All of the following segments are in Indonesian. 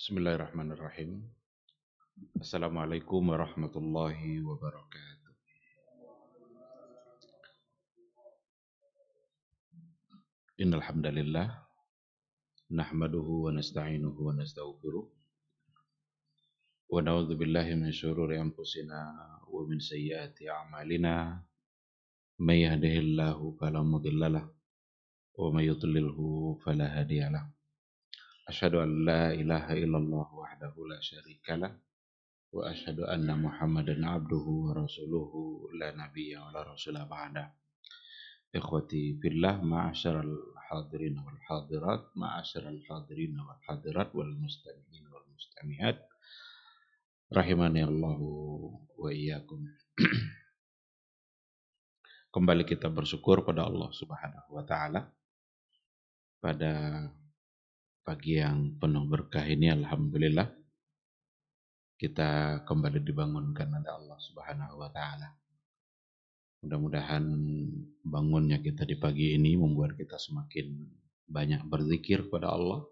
Bismillahirrahmanirrahim. Assalamualaikum warahmatullahi wabarakatuh. Innal hamdalillah nahmaduhu wa nasta'inuhu wa nastaghfiruh wa na'udzu billahi min syururi anfusina wa min sayyiati a'malina. May yahdihillahu fala mudhillalah wa may yudlilhu fala hadiyalah. Asyhadu an la ilaha illallah wahdahu la syarikalah wa asyhadu anna Muhammadan abduhu wa rasuluhu la nabiyya wa la rasula ba'da. Ikhwati fillah, ma'asyaral hadirin wal hadirat, ma'asyaral hadirin wal hadirat wal mustami'in wal mustami'at, rahimani Allahu wa iyyakum. Kembali kita bersyukur pada Allah Subhanahu wa taala pada pagi yang penuh berkah ini. Alhamdulillah kita kembali dibangunkan oleh Allah Subhanahu wa taala. Mudah-mudahan bangunnya kita di pagi ini membuat kita semakin banyak berzikir kepada Allah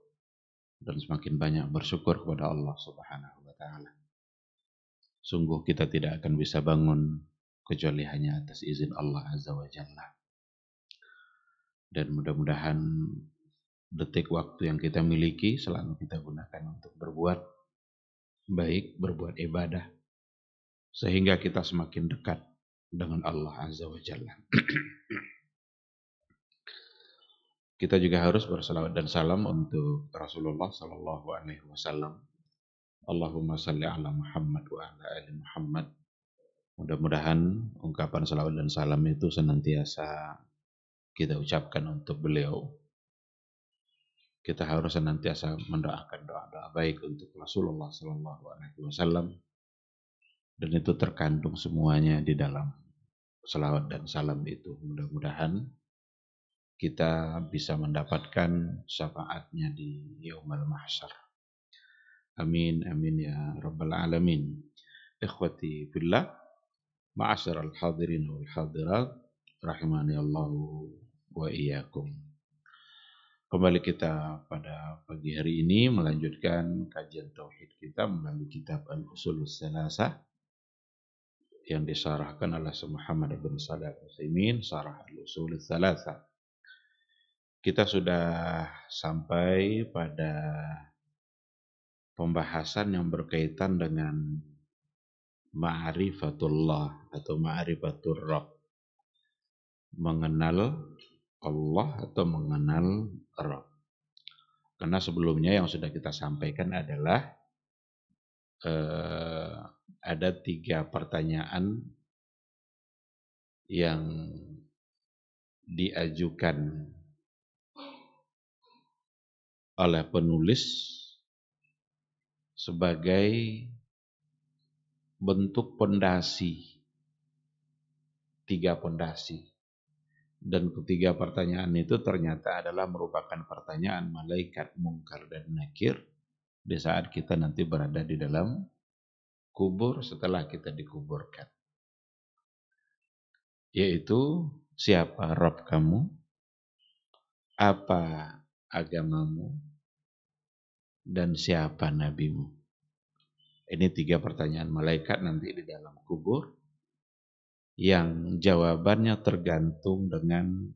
dan semakin banyak bersyukur kepada Allah Subhanahu wa taala. Sungguh kita tidak akan bisa bangun kecuali hanya atas izin Allah Azza wa Jalla. Dan mudah-mudahan detik waktu yang kita miliki selalu kita gunakan untuk berbuat baik, berbuat ibadah, sehingga kita semakin dekat dengan Allah Azza wa Jalla. Kita juga harus bersalawat dan salam untuk Rasulullah sallallahu alaihi wasallam. Allahumma salli ala Muhammad wa ala ali Muhammad. Mudah-mudahan ungkapan salawat dan salam itu senantiasa kita ucapkan untuk beliau. Kita harus senantiasa mendoakan doa-doa baik untuk Rasulullah sallallahu alaihi wasallam. Dan itu terkandung semuanya di dalam salawat dan salam itu. Mudah-mudahan kita bisa mendapatkan syafaatnya di yaumul mahsyar. Amin amin ya rabbal alamin. Ikhwati fillah, ma'asyaral hadirin wal hadirat, rahimani Allahu wa iyyakum. Kembali kita pada pagi hari ini melanjutkan kajian tauhid kita melalui kitab Al-Ushulus Tsalasah yang disarahkan oleh Syekh Muhammad bin Shalih Al-Utsaimin, Syarah Al-Ushulus Tsalasah. Kita sudah sampai pada pembahasan yang berkaitan dengan ma'rifatullah atau ma'rifatur Rabb, mengenal Allah atau mengenal Rabb. Karena sebelumnya yang sudah kita sampaikan adalah ada 3 pertanyaan yang diajukan oleh penulis sebagai bentuk pondasi, 3 pondasi. Dan ketiga pertanyaan itu ternyata adalah merupakan pertanyaan malaikat Munkar dan Nakir di saat kita nanti berada di dalam kubur setelah kita dikuburkan. Yaitu, siapa Rabb kamu? Apa agamamu? Dan siapa nabimu? Ini 3 pertanyaan malaikat nanti di dalam kubur, yang jawabannya tergantung dengan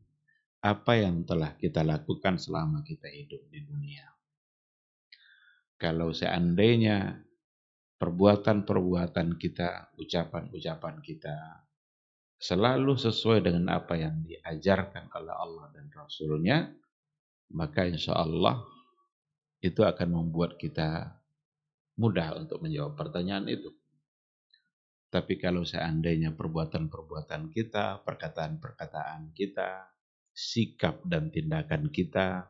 apa yang telah kita lakukan selama kita hidup di dunia. Kalau seandainya perbuatan-perbuatan kita, ucapan-ucapan kita selalu sesuai dengan apa yang diajarkan oleh Allah dan Rasul-Nya, maka insya Allah itu akan membuat kita mudah untuk menjawab pertanyaan itu. Tapi kalau seandainya perbuatan-perbuatan kita, perkataan-perkataan kita, sikap dan tindakan kita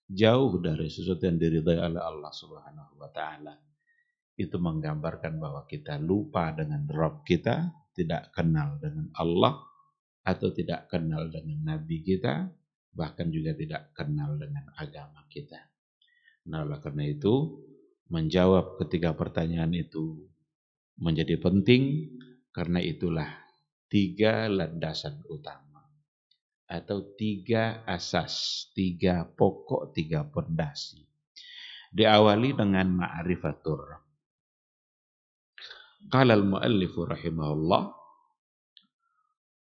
jauh dari sesuatu yang diridhai oleh Allah Subhanahu wa taala, itu menggambarkan bahwa kita lupa dengan Rabb kita, tidak kenal dengan Allah, atau tidak kenal dengan Nabi kita, bahkan juga tidak kenal dengan agama kita. Nah, oleh karena itu, menjawab ketiga pertanyaan itu menjadi penting, karena itulah 3 landasan utama atau 3 asas, 3 pokok, 3 pondasi Diawali dengan ma'rifatur Rabb. Qala al-muallifu rahimahullah,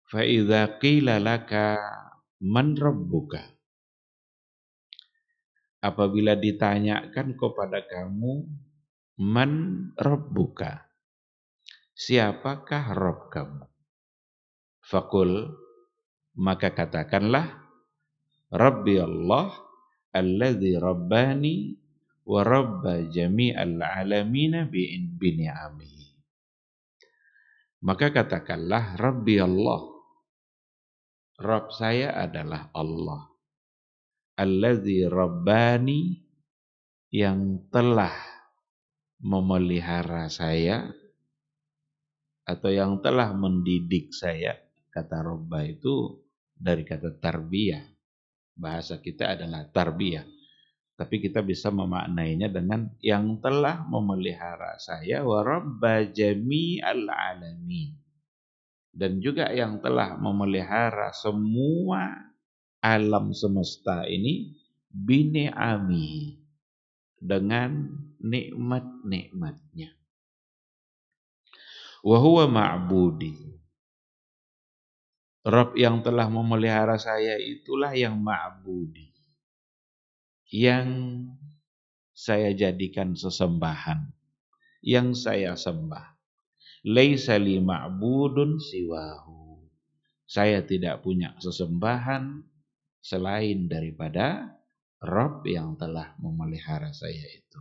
fa idza qila laka man rabbuka, apabila ditanyakan kepada kamu, man rabbuka, siapakah Rabb kamu? Faqul, maka katakanlah, Rabbi Allah alladzi rabbani wa rabba jami'al alamina bini'amihi. Maka katakanlah, Rabbi Allah, Rabb saya adalah Allah, alladzi rabbani, yang telah memelihara saya atau yang telah mendidik saya. Kata Rabba itu dari kata tarbiyah. Bahasa kita adalah tarbiyah. Tapi kita bisa memaknainya dengan yang telah memelihara saya, wa rabba jami'al alamin. Dan juga yang telah memelihara semua alam semesta ini bini'ami, dengan nikmat-nikmatnya. Wa huwa ma'budi. Rabb yang telah memelihara saya itulah yang ma'budi, yang saya jadikan sesembahan, yang saya sembah. Laisa li ma'budun siwahu. Saya tidak punya sesembahan selain daripada Rabb yang telah memelihara saya itu.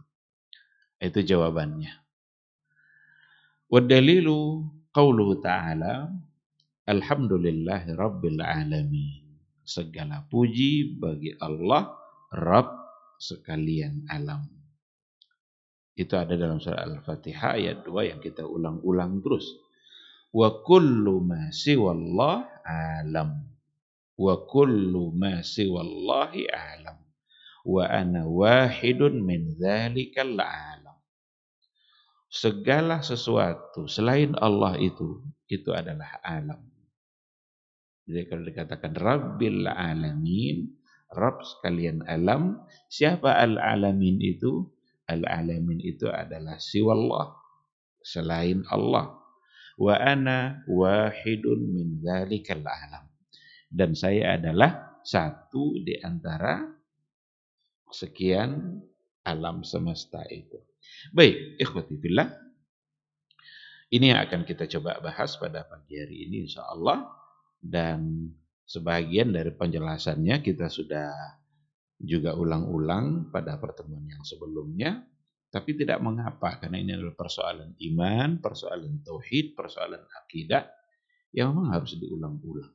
Itu jawabannya. Wa dalilu qauluhu ta'ala, alhamdulillahi rabbil alamin. Segala puji bagi Allah, Rabb sekalian alam. Itu ada dalam surah Al-Fatihah ayat 2 yang kita ulang-ulang terus. Wa kullu ma siwallah alam. Wa kullu ma siwallahi alam. Wa ana wahidun min dzalikal alam. Segala sesuatu selain Allah itu adalah alam. Jadi kalau dikatakan Rabbil alamin, Rabb sekalian alam, siapa al-alamin itu? Al-alamin itu adalah siwallah, selain Allah. Wa ana wahidun min dzalikal alam. Dan saya adalah satu di antara sekian alam semesta itu. Baik, ikhwati fillah. Ini yang akan kita coba bahas pada pagi hari ini insyaallah. Dan sebagian dari penjelasannya kita sudah juga ulang-ulang pada pertemuan yang sebelumnya. Tapi tidak mengapa, karena ini adalah persoalan iman, persoalan tauhid, persoalan akidah yang memang harus diulang-ulang.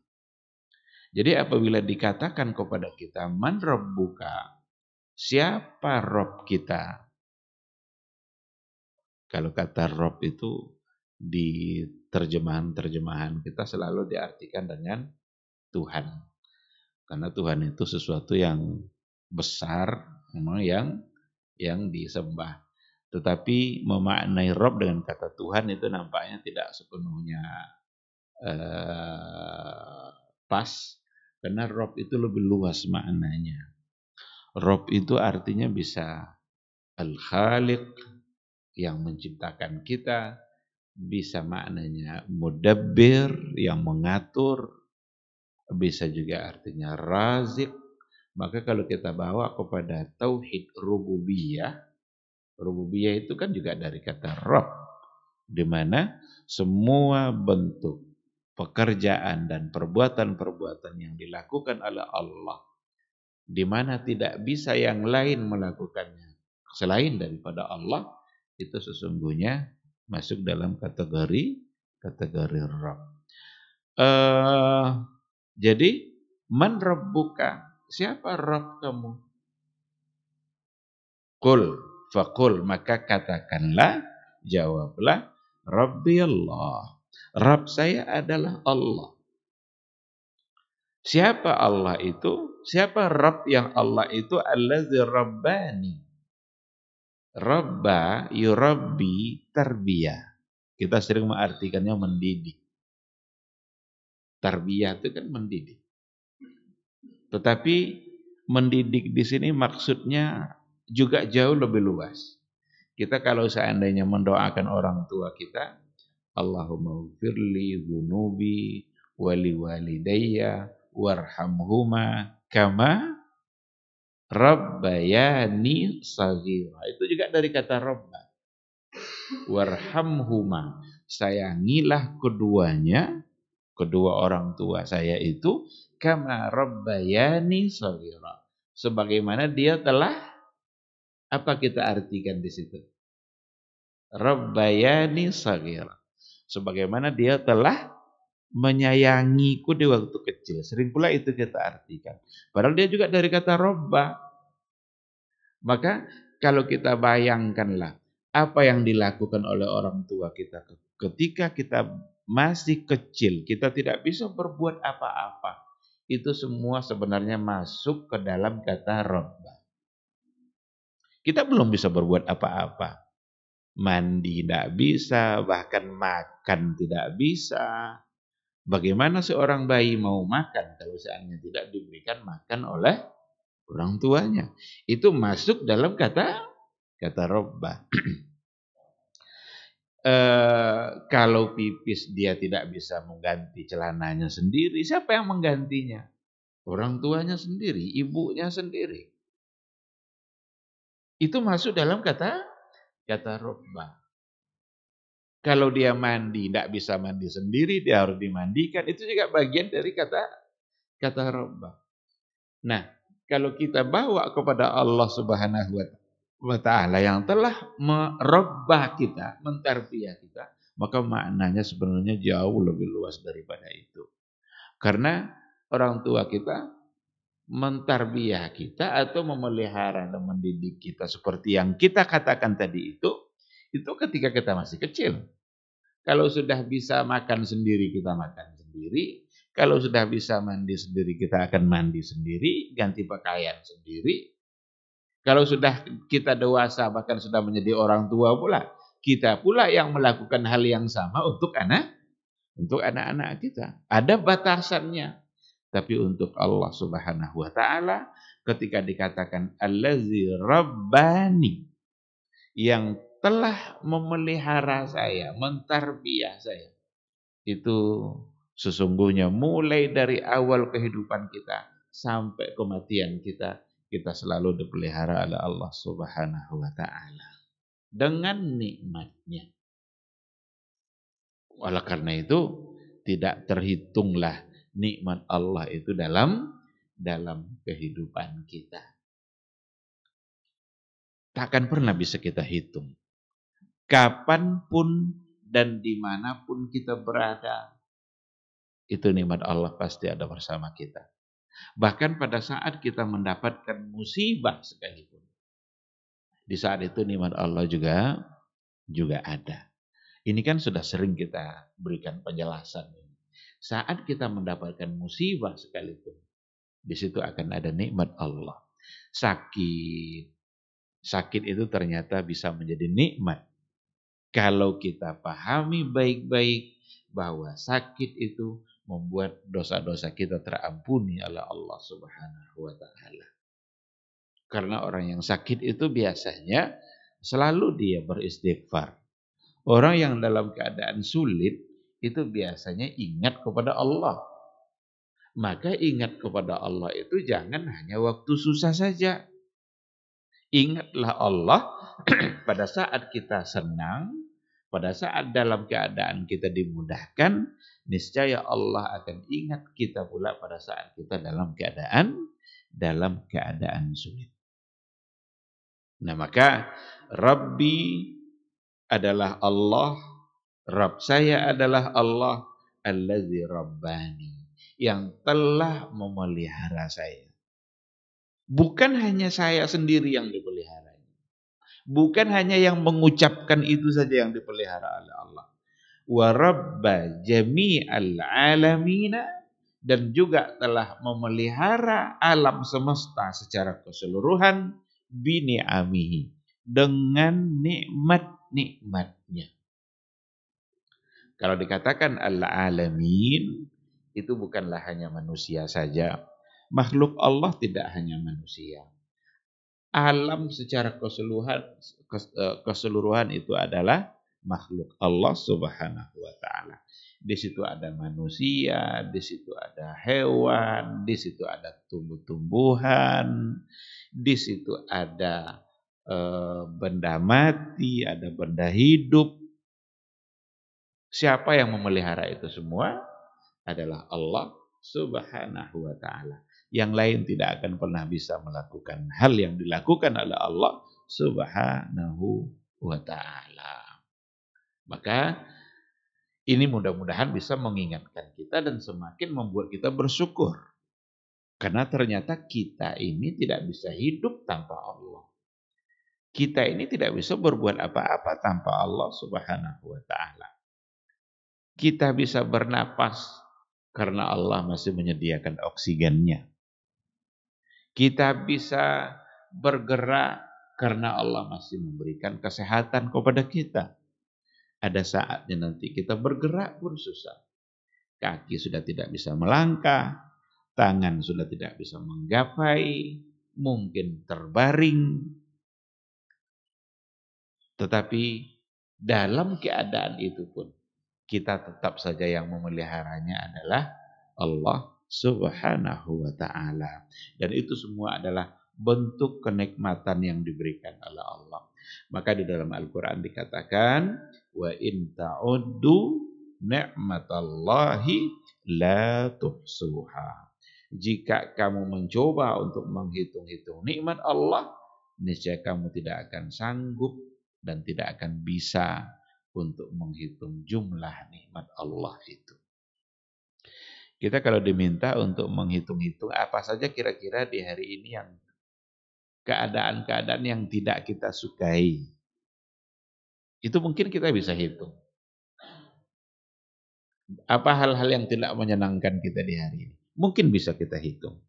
Jadi apabila dikatakan kepada kita, man rabbuka, siapa Rabb kita? Kalau kata Rabb itu di terjemahan-terjemahan kita selalu diartikan dengan Tuhan. Karena Tuhan itu sesuatu yang besar, memang yang disembah. Tetapi memaknai Rabb dengan kata Tuhan itu nampaknya tidak sepenuhnya pas. Karena Rabb itu lebih luas maknanya. Rabb itu artinya bisa Al-Khaliq, yang menciptakan kita, bisa maknanya Mudabbir, yang mengatur, bisa juga artinya Razik. Maka kalau kita bawa kepada tauhid rububiyah, rububiyah itu kan juga dari kata Rabb, di mana semua bentuk pekerjaan dan perbuatan-perbuatan yang dilakukan oleh Allah, di mana tidak bisa yang lain melakukannya selain daripada Allah, itu sesungguhnya masuk dalam kategori Rabb. Jadi man rabbuka, siapa Rabb kamu? Qul, faqul, maka katakanlah, jawablah, Rabbi Allah, Rabb saya adalah Allah. Siapa Allah itu? Siapa Rabb yang Allah itu? Allazi rabbani. Rabba yurabbi tarbiyah. Kita sering mengartikannya mendidik. Tarbiyah itu kan mendidik. Tetapi mendidik di sini maksudnya juga jauh lebih luas. Kita kalau seandainya mendoakan orang tua kita, Allahumma ghfirli dzunubi wali walidayya warhamhuma kama rabbayani shaghira. Itu juga dari kata rabba. Warhamhuma, sayangilah keduanya, kedua orang tua saya itu, kama rabbayani shaghira. Sebagaimana dia telah, apa kita artikan di situ? Rabbayani shaghira. Sebagaimana dia telah menyayangiku di waktu kecil. Sering pula itu kita artikan. Padahal dia juga dari kata robba. Maka kalau kita bayangkanlah apa yang dilakukan oleh orang tua kita ketika kita masih kecil, kita tidak bisa berbuat apa-apa. Itu semua sebenarnya masuk ke dalam kata robba. Kita belum bisa berbuat apa-apa. Mandi tidak bisa, bahkan makan tidak bisa. Bagaimana seorang bayi mau makan kalau seandainya tidak diberikan makan oleh orang tuanya? Itu masuk dalam kata robba. Kalau pipis dia tidak bisa mengganti celananya sendiri, siapa yang menggantinya? Orang tuanya sendiri, ibunya sendiri. Itu masuk dalam kata robba. Kalau dia mandi, tidak bisa mandi sendiri, dia harus dimandikan. Itu juga bagian dari kata robba. Nah, kalau kita bawa kepada Allah Subhanahu wa Ta'ala yang telah merubah kita, mentarbiyah kita, maka maknanya sebenarnya jauh lebih luas daripada itu. Karena orang tua kita mentarbiyah kita atau memelihara dan mendidik kita seperti yang kita katakan tadi itu ketika kita masih kecil. Kalau sudah bisa makan sendiri, kita makan sendiri. Kalau sudah bisa mandi sendiri, kita akan mandi sendiri, ganti pakaian sendiri. Kalau sudah kita dewasa, bahkan sudah menjadi orang tua pula, kita pula yang melakukan hal yang sama untuk anak-anak kita. Ada batasannya. Tapi untuk Allah Subhanahu wa Ta'ala, ketika dikatakan allazi rabbani, yang telah memelihara saya, mentarbiyah saya, itu sesungguhnya mulai dari awal kehidupan kita sampai kematian kita, kita selalu dipelihara oleh Allah Subhanahu wa Ta'ala dengan nikmatnya. Oleh karena itu tidak terhitunglah nikmat Allah itu dalam kehidupan kita. Takkan pernah bisa kita hitung. Kapanpun dan dimanapun kita berada, itu nikmat Allah pasti ada bersama kita. Bahkan pada saat kita mendapatkan musibah sekalipun, di saat itu nikmat Allah juga ada. Ini kan sudah sering kita berikan penjelasan. Saat kita mendapatkan musibah sekalipun, di situ akan ada nikmat Allah. Sakit itu ternyata bisa menjadi nikmat. Kalau kita pahami baik-baik bahwa sakit itu membuat dosa-dosa kita terampuni oleh Allah Subhanahu wa Ta'ala. Karena orang yang sakit itu biasanya selalu dia beristighfar. Orang yang dalam keadaan sulit itu biasanya ingat kepada Allah. Maka ingat kepada Allah itu jangan hanya waktu susah saja. Ingatlah Allah pada saat kita senang, pada saat dalam keadaan kita dimudahkan, niscaya Allah akan ingat kita pula pada saat kita dalam keadaan sulit. Nah, maka Rabbi adalah Allah, Rabb saya adalah Allah, allazi rabbani, yang telah memelihara saya. Bukan hanya saya sendiri yang dipelihara. Bukan hanya yang mengucapkan itu saja yang dipelihara oleh Allah. Wa rabba jami'al alamina, dan juga telah memelihara alam semesta secara keseluruhan bini'amihi, dengan nikmat-nikmatnya. Kalau dikatakan al-alamin, itu bukanlah hanya manusia saja. Makhluk Allah tidak hanya manusia. Alam secara keseluruhan itu adalah makhluk Allah Subhanahu wa taala. Di situ ada manusia, di situ ada hewan, di situ ada tumbuh-tumbuhan, di situ ada benda mati, ada benda hidup. Siapa yang memelihara itu semua? Adalah Allah Subhanahu wa taala. Yang lain tidak akan pernah bisa melakukan hal yang dilakukan oleh Allah Subhanahu wa taala. Maka ini mudah-mudahan bisa mengingatkan kita dan semakin membuat kita bersyukur. Karena ternyata kita ini tidak bisa hidup tanpa Allah. Kita ini tidak bisa berbuat apa-apa tanpa Allah Subhanahu wa taala. Kita bisa bernapas karena Allah masih menyediakan oksigennya. Kita bisa bergerak karena Allah masih memberikan kesehatan kepada kita. Ada saatnya nanti kita bergerak pun susah. Kaki sudah tidak bisa melangkah, tangan sudah tidak bisa menggapai, mungkin terbaring. Tetapi dalam keadaan itu pun, kita tetap saja yang memeliharanya adalah Allah Subhanahu wa ta'ala. Dan itu semua adalah bentuk kenikmatan yang diberikan oleh Allah. Maka di dalam Al-Quran dikatakan, wa in ta'uddu ni'matallahi la tuhsuha. Jika kamu mencoba untuk menghitung-hitung nikmat Allah, niscaya kamu tidak akan sanggup dan tidak akan bisa untuk menghitung jumlah nikmat Allah itu. Kita kalau diminta untuk menghitung-hitung apa saja kira-kira di hari ini yang keadaan-keadaan yang tidak kita sukai, itu mungkin kita bisa hitung. Apa hal-hal yang tidak menyenangkan kita di hari ini? Mungkin bisa kita hitung.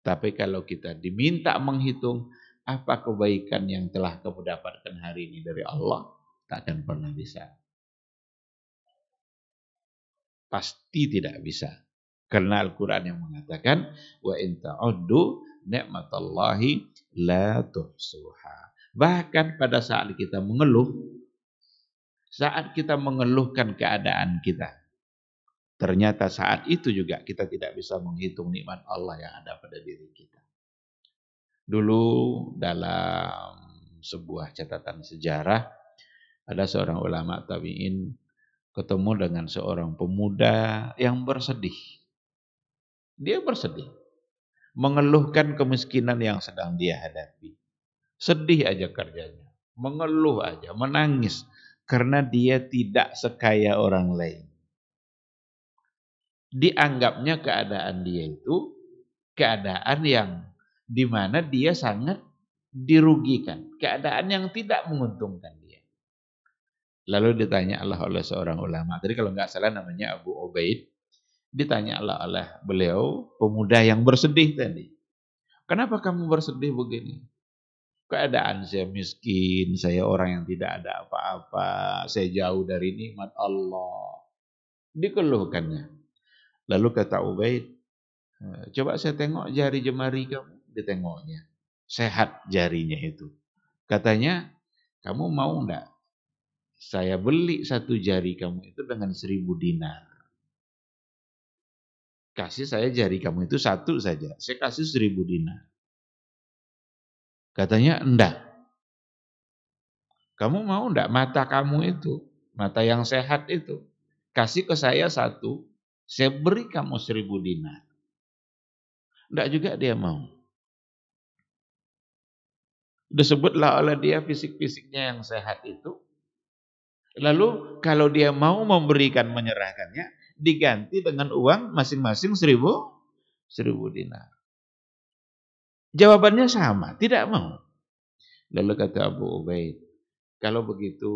Tapi kalau kita diminta menghitung apa kebaikan yang telah kamu dapatkan hari ini dari Allah, tak akan pernah bisa. Pasti tidak bisa. Karena Al-Quran yang mengatakan, wa in ta'uddu ni'matallahi la tuhsuha. Bahkan pada saat kita mengeluh, saat kita mengeluhkan keadaan kita, ternyata saat itu juga kita tidak bisa menghitung nikmat Allah yang ada pada diri kita. Dulu dalam sebuah catatan sejarah, ada seorang ulama tabi'in ketemu dengan seorang pemuda yang bersedih. Dia bersedih, mengeluhkan kemiskinan yang sedang dia hadapi. Sedih aja kerjanya, mengeluh aja, menangis karena dia tidak sekaya orang lain. Dianggapnya keadaan dia itu keadaan yang dimana dia sangat dirugikan, keadaan yang tidak menguntungkan dia. Lalu ditanya Allah oleh seorang ulama, tadi kalau nggak salah namanya Abu Ubaid, ditanya Allah oleh beliau, pemuda yang bersedih tadi, kenapa kamu bersedih begini? Keadaan saya miskin, saya orang yang tidak ada apa-apa, saya jauh dari nikmat Allah. Dikeluhkannya. Lalu kata Ubaid, coba saya tengok jari jemari kamu. Ditengoknya. Sehat jarinya itu. Katanya, kamu mau enggak saya beli satu jari kamu itu dengan 1.000 dinar. Kasih saya jari kamu itu satu saja. Saya kasih 1.000 dinar. Katanya, enggak. Kamu mau enggak mata kamu itu, mata yang sehat itu, kasih ke saya satu, saya beri kamu 1.000 dinar. Enggak juga dia mau. Disebutlah oleh dia fisik-fisiknya yang sehat itu. Lalu kalau dia mau memberikan, menyerahkannya, diganti dengan uang masing-masing 1.000 dinar. Jawabannya sama, tidak mau. Lalu kata Abu Ubaid, kalau begitu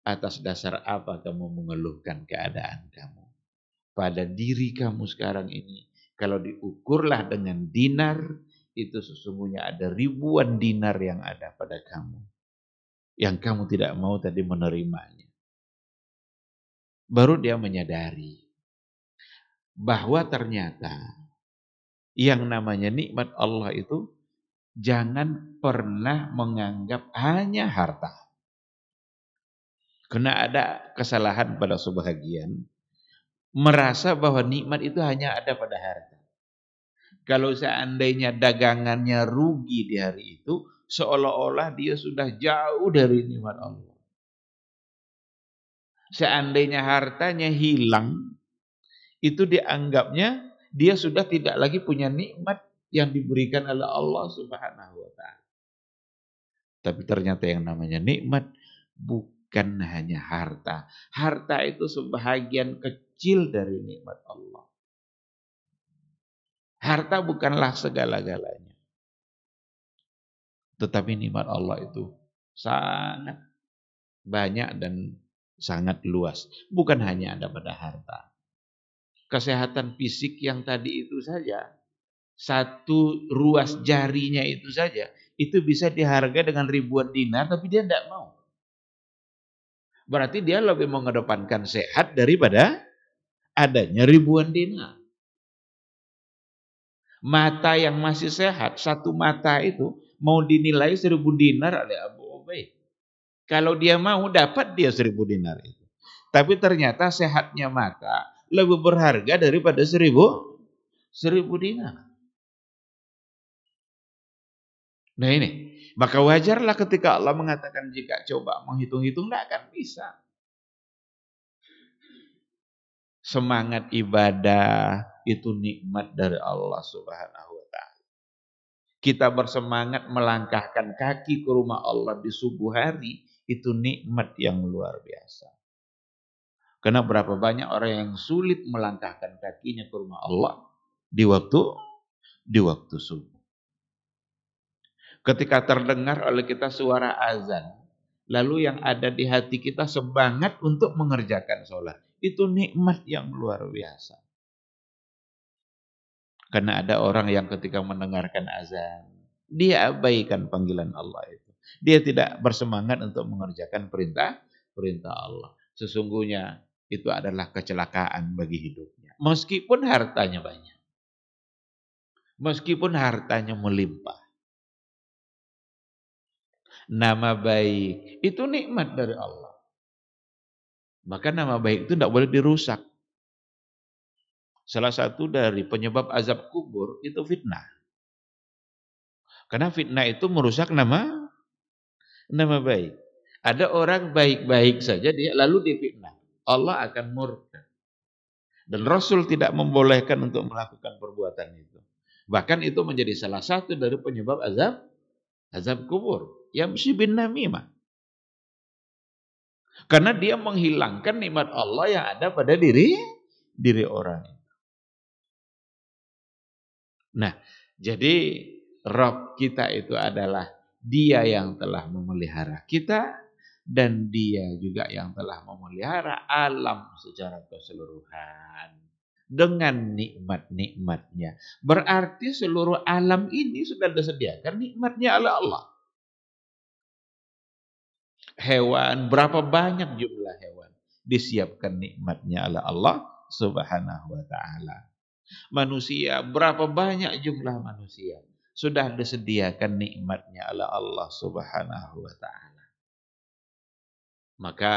atas dasar apa kamu mengeluhkan keadaan kamu? Pada diri kamu sekarang ini, kalau diukurlah dengan dinar, itu sesungguhnya ada ribuan dinar yang ada pada kamu. Yang kamu tidak mau tadi menerimanya. Baru dia menyadari bahwa ternyata yang namanya nikmat Allah itu Jangan pernah menganggap hanya harta. Karena ada kesalahan pada sebahagian merasa bahwa nikmat itu hanya ada pada harta. Kalau seandainya dagangannya rugi di hari itu, seolah-olah dia sudah jauh dari nikmat Allah. Seandainya hartanya hilang, itu dianggapnya dia sudah tidak lagi punya nikmat yang diberikan oleh Allah Subhanahu wa taala. Tapi ternyata yang namanya nikmat bukan hanya harta. Harta itu sebahagian kecil dari nikmat Allah. Harta bukanlah segala-galanya. Tetapi nikmat Allah itu sangat banyak dan sangat luas. Bukan hanya ada pada harta. Kesehatan fisik yang tadi itu saja, satu ruas jarinya itu saja, itu bisa dihargai dengan ribuan dinar, tapi dia tidak mau. Berarti dia lebih mengedepankan sehat daripada adanya ribuan dinar. Mata yang masih sehat, satu mata itu mau dinilai 1.000 dinar oleh Abu Ubaid. Kalau dia mau dapat dia 1.000 dinar itu. Tapi ternyata sehatnya mata lebih berharga daripada 1.000 dinar. Nah ini, maka wajarlah ketika Allah mengatakan jika coba menghitung-hitung tidak akan bisa. Semangat ibadah itu nikmat dari Allah Subhanahu wa taala. Kita bersemangat melangkahkan kaki ke rumah Allah di subuh hari, itu nikmat yang luar biasa. Karena berapa banyak orang yang sulit melangkahkan kakinya ke rumah Allah di waktu subuh. Ketika terdengar oleh kita suara azan, lalu yang ada di hati kita semangat untuk mengerjakan sholat. Itu nikmat yang luar biasa. Karena ada orang yang ketika mendengarkan azan, dia abaikan panggilan Allah itu. Dia tidak bersemangat untuk mengerjakan perintah Allah. Sesungguhnya itu adalah kecelakaan bagi hidupnya. Meskipun hartanya banyak. Meskipun hartanya melimpah. Nama baik itu nikmat dari Allah. Maka nama baik itu tidak boleh dirusak. Salah satu dari penyebab azab kubur itu fitnah. Karena fitnah itu merusak nama baik. Ada orang baik-baik saja dia lalu difitnah. Allah akan murka. Dan Rasul tidak membolehkan untuk melakukan perbuatan itu. Bahkan itu menjadi salah satu dari penyebab azab kubur. Yamshi bin namimah. Karena dia menghilangkan nikmat Allah yang ada pada diri orang. Nah, jadi Rabb kita itu adalah Dia yang telah memelihara kita dan Dia juga yang telah memelihara alam secara keseluruhan dengan nikmat-nikmatnya. Berarti seluruh alam ini sudah disediakan nikmatnya oleh Allah. Hewan, berapa banyak jumlah hewan disiapkan nikmatnya oleh Allah Subhanahu wa taala. Manusia, berapa banyak jumlah manusia sudah disediakan nikmatnya oleh Allah Subhanahu wa taala. Maka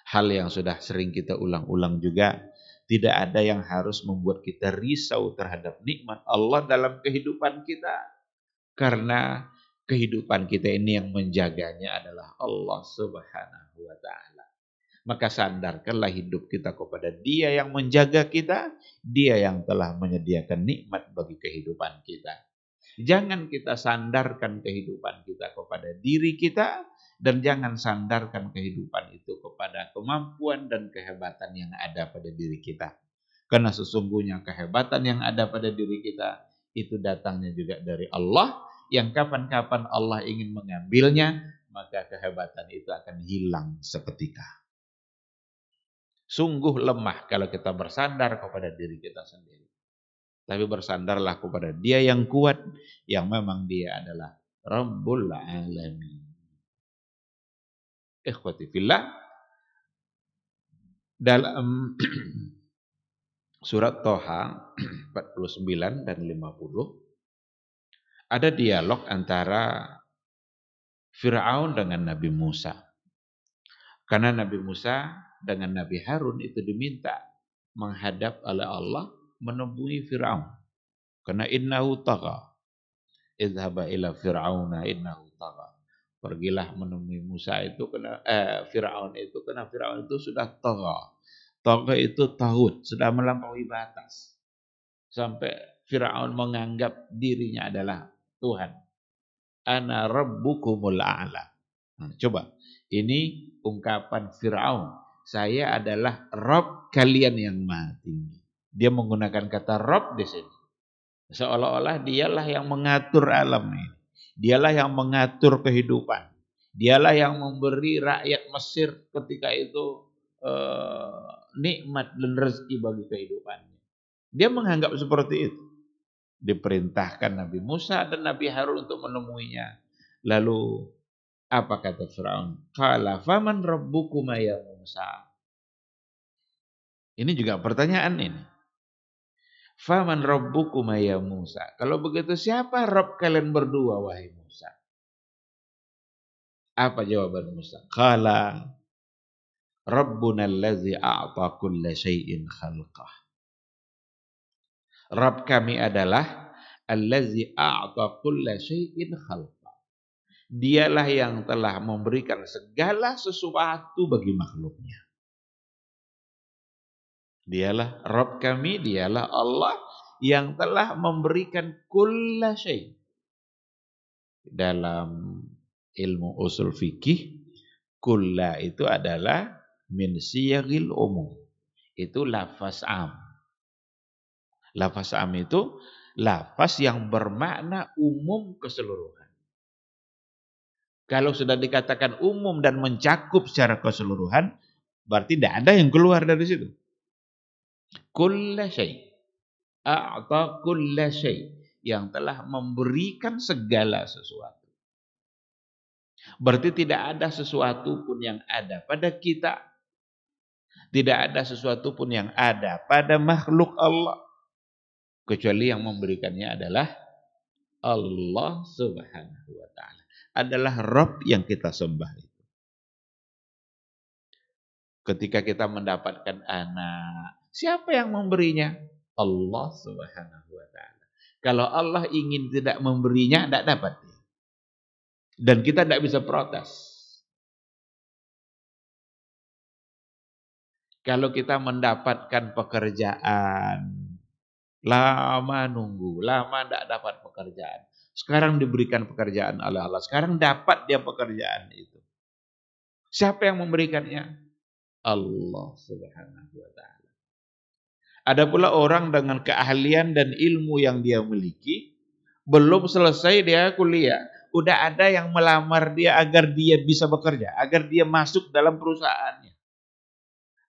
hal yang sudah sering kita ulang-ulang juga, tidak ada yang harus membuat kita risau terhadap nikmat Allah dalam kehidupan kita. Karena kehidupan kita ini yang menjaganya adalah Allah Subhanahu wa taala. Maka sandarkanlah hidup kita kepada Dia yang menjaga kita, Dia yang telah menyediakan nikmat bagi kehidupan kita. Jangan kita sandarkan kehidupan kita kepada diri kita, dan jangan sandarkan kehidupan itu kepada kemampuan dan kehebatan yang ada pada diri kita. Karena sesungguhnya kehebatan yang ada pada diri kita itu datangnya juga dari Allah, yang kapan-kapan Allah ingin mengambilnya, maka kehebatan itu akan hilang seketika. Sungguh lemah kalau kita bersandar kepada diri kita sendiri. Tapi bersandarlah kepada Dia yang kuat, yang memang Dia adalah Rabbul Alamin. Ikhwati fillah, dalam surat Toha 49 dan 50, Ada dialog antara Fir'aun dengan Nabi Musa. Karena Nabi Musa dengan Nabi Harun itu diminta menghadap oleh Allah menemui Fir'aun. Karena innahu tagha. Idhaba ila Fir'auna innahu tagha. Pergilah menemui Musa itu karena Fir'aun itu sudah tagha. Tagha itu taghut, sudah melampaui batas. Sampai Fir'aun menganggap dirinya adalah Tuhan. Ana rabbukumul a'la. Coba, ini ungkapan Fir'aun. Saya adalah Rabb kalian yang maha tinggi. Dia menggunakan kata Rabb di sini. Seolah-olah dialah yang mengatur alam ini. Dialah yang mengatur kehidupan. Dialah yang memberi rakyat Mesir ketika itu nikmat dan rezeki bagi kehidupannya. Dia menganggap seperti itu. Diperintahkan Nabi Musa dan Nabi Harun untuk menemuinya. Lalu apa kata Firaun? Qala faman rabbukuma ya Musa? Ini juga pertanyaan ini. Faman rabbukuma ya Musa? Kalau begitu siapa Rabb kalian berdua wahai Musa? Apa jawaban Musa? Qala Rabbuna allazi a'ta kulla syai'in khalqah. Rabb kami adalah allazi a'ta kulla syai'in khalqah. Dialah yang telah memberikan segala sesuatu bagi makhluknya. Dialah Rabb kami, dialah Allah yang telah memberikan kulla syai'. Dalam ilmu usul fikih, kulla itu adalah min siyagil umum. Itu lafaz am. Lafaz am itu lafaz yang bermakna umum keseluruhan. Kalau sudah dikatakan umum dan mencakup secara keseluruhan, berarti tidak ada yang keluar dari situ. Kulla syai'. A'ta kulla syai'. Yang telah memberikan segala sesuatu. Berarti tidak ada sesuatu pun yang ada pada kita. Tidak ada sesuatu pun yang ada pada makhluk Allah. Kecuali yang memberikannya adalah Allah Subhanahu wa ta'ala. Adalah Rabb yang kita sembah itu. Ketika kita mendapatkan anak, siapa yang memberinya? Allah Subhanahu wa ta'ala. Kalau Allah ingin tidak memberinya, tidak dapat. Dan kita tidak bisa protes. Kalau kita mendapatkan pekerjaan, lama nunggu, lama tidak dapat pekerjaan. Sekarang diberikan pekerjaan oleh Allah. Sekarang dapat dia pekerjaan itu. Siapa yang memberikannya? Allah Subhanahu wa ta'ala. Ada pula orang dengan keahlian dan ilmu yang dia miliki, belum selesai dia kuliah, udah ada yang melamar dia agar dia bisa bekerja, agar dia masuk dalam perusahaannya.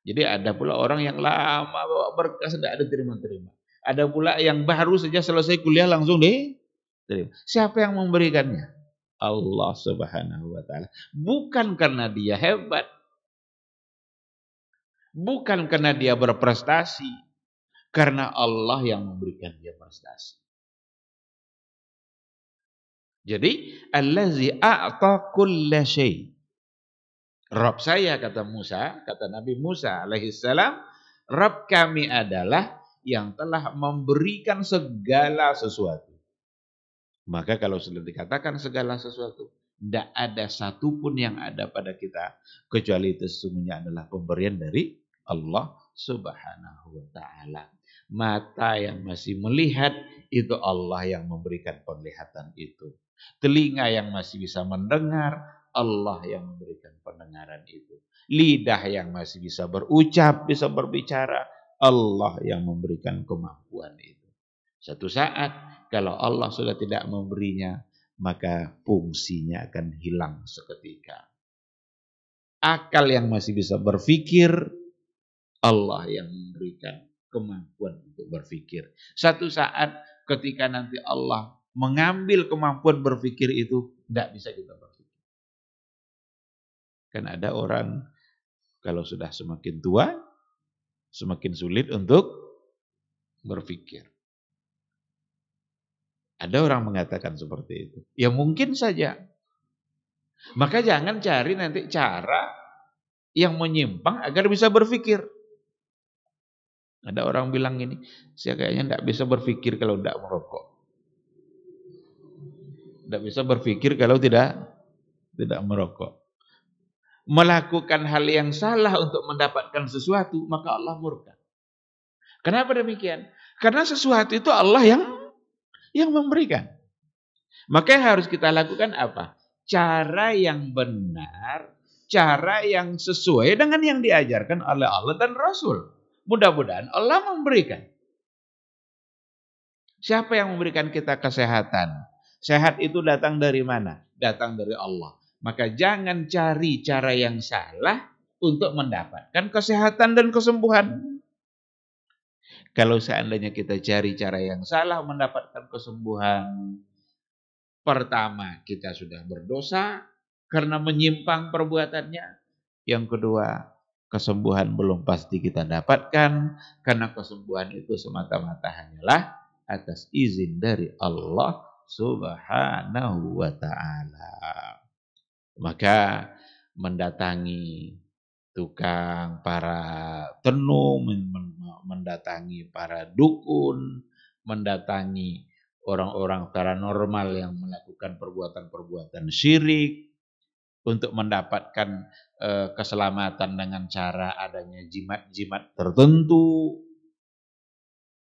Jadi ada pula orang yang lama bawa berkas tidak ada terima-terima. Ada pula yang baru saja selesai kuliah langsung diterima. Siapa yang memberikannya? Allah Subhanahu wa ta'ala. Bukan karena dia hebat. Bukan karena dia berprestasi. Karena Allah yang memberikan dia prestasi. Jadi, allazi a'ta kulla syai'. Rabb saya, kata Musa, kata Nabi Musa alaihissalam, Rabb kami adalah yang telah memberikan segala sesuatu. Maka kalau sudah dikatakan segala sesuatu, tidak ada satupun yang ada pada kita, kecuali itu sesungguhnya adalah pemberian dari Allah Subhanahu wa ta'ala. Mata yang masih melihat, itu Allah yang memberikan penglihatan itu. Telinga yang masih bisa mendengar, Allah yang memberikan pendengaran itu. Lidah yang masih bisa berucap, bisa berbicara, Allah yang memberikan kemampuan itu. Satu saat kalau Allah sudah tidak memberinya, maka fungsinya akan hilang seketika. Akal yang masih bisa berpikir, Allah yang memberikan kemampuan untuk berpikir. Satu saat ketika nanti Allah mengambil kemampuan berpikir itu, tidak bisa kita berpikir. Kan ada orang kalau sudah semakin tua, semakin sulit untuk berpikir. Ada orang mengatakan seperti itu. Ya mungkin saja. Maka jangan cari nanti cara yang menyimpang agar bisa berpikir. Ada orang bilang gini, saya kayaknya tidak bisa berpikir kalau tidak merokok. Tidak bisa berpikir kalau tidak merokok. Melakukan hal yang salah untuk mendapatkan sesuatu, maka Allah murka. Kenapa demikian? Karena sesuatu itu Allah yang memberikan. Maka yang harus kita lakukan apa? Cara yang benar, cara yang sesuai dengan yang diajarkan oleh Allah dan Rasul. Mudah-mudahan Allah memberikan. Siapa yang memberikan kita kesehatan? Sehat itu datang dari mana? Datang dari Allah. Maka jangan cari cara yang salah untuk mendapatkan kesehatan dan kesembuhan. Kalau seandainya kita cari cara yang salah mendapatkan kesembuhan, pertama kita sudah berdosa karena menyimpang perbuatannya. Yang kedua, kesembuhan belum pasti kita dapatkan karena kesembuhan itu semata-mata hanyalah atas izin dari Allah Subhanahu wa ta'ala. Maka mendatangi tukang para tenung, mendatangi para dukun, mendatangi orang-orang paranormal yang melakukan perbuatan-perbuatan syirik untuk mendapatkan keselamatan dengan cara adanya jimat-jimat tertentu.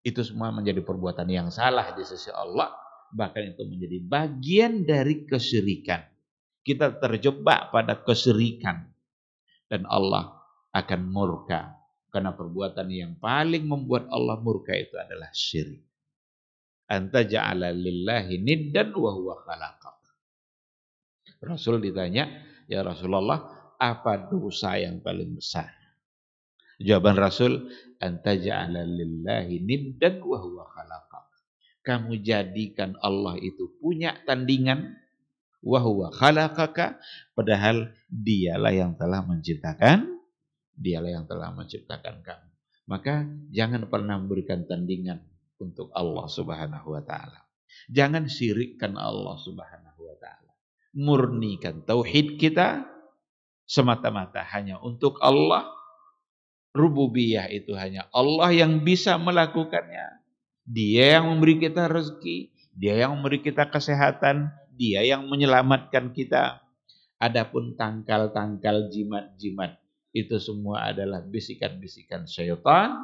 Itu semua menjadi perbuatan yang salah di sisi Allah, bahkan itu menjadi bagian dari kesyirikan. Kita terjebak pada kesyirikan dan Allah akan murka karena perbuatan yang paling membuat Allah murka itu adalah syirik. Anta ja'ala lillahi niddan wa huwa khalaqak. Rasul ditanya, ya Rasulullah, apa dosa yang paling besar? Jawaban Rasul, anta ja'ala lillahi niddan wa huwa khalaqak. Kamu jadikan Allah itu punya tandingan, wa huwa khalaqaka, padahal dialah yang telah menciptakan, kamu. Maka jangan pernah memberikan tandingan untuk Allah Subhanahu wa ta'ala. Jangan syirikkan Allah Subhanahu wa ta'ala. Murnikan tauhid kita semata-mata hanya untuk Allah. Rububiyah itu hanya Allah yang bisa melakukannya. Dia yang memberi kita rezeki, Dia yang memberi kita kesehatan, Dia yang menyelamatkan kita. Adapun tangkal-tangkal jimat-jimat itu semua adalah bisikan-bisikan syaitan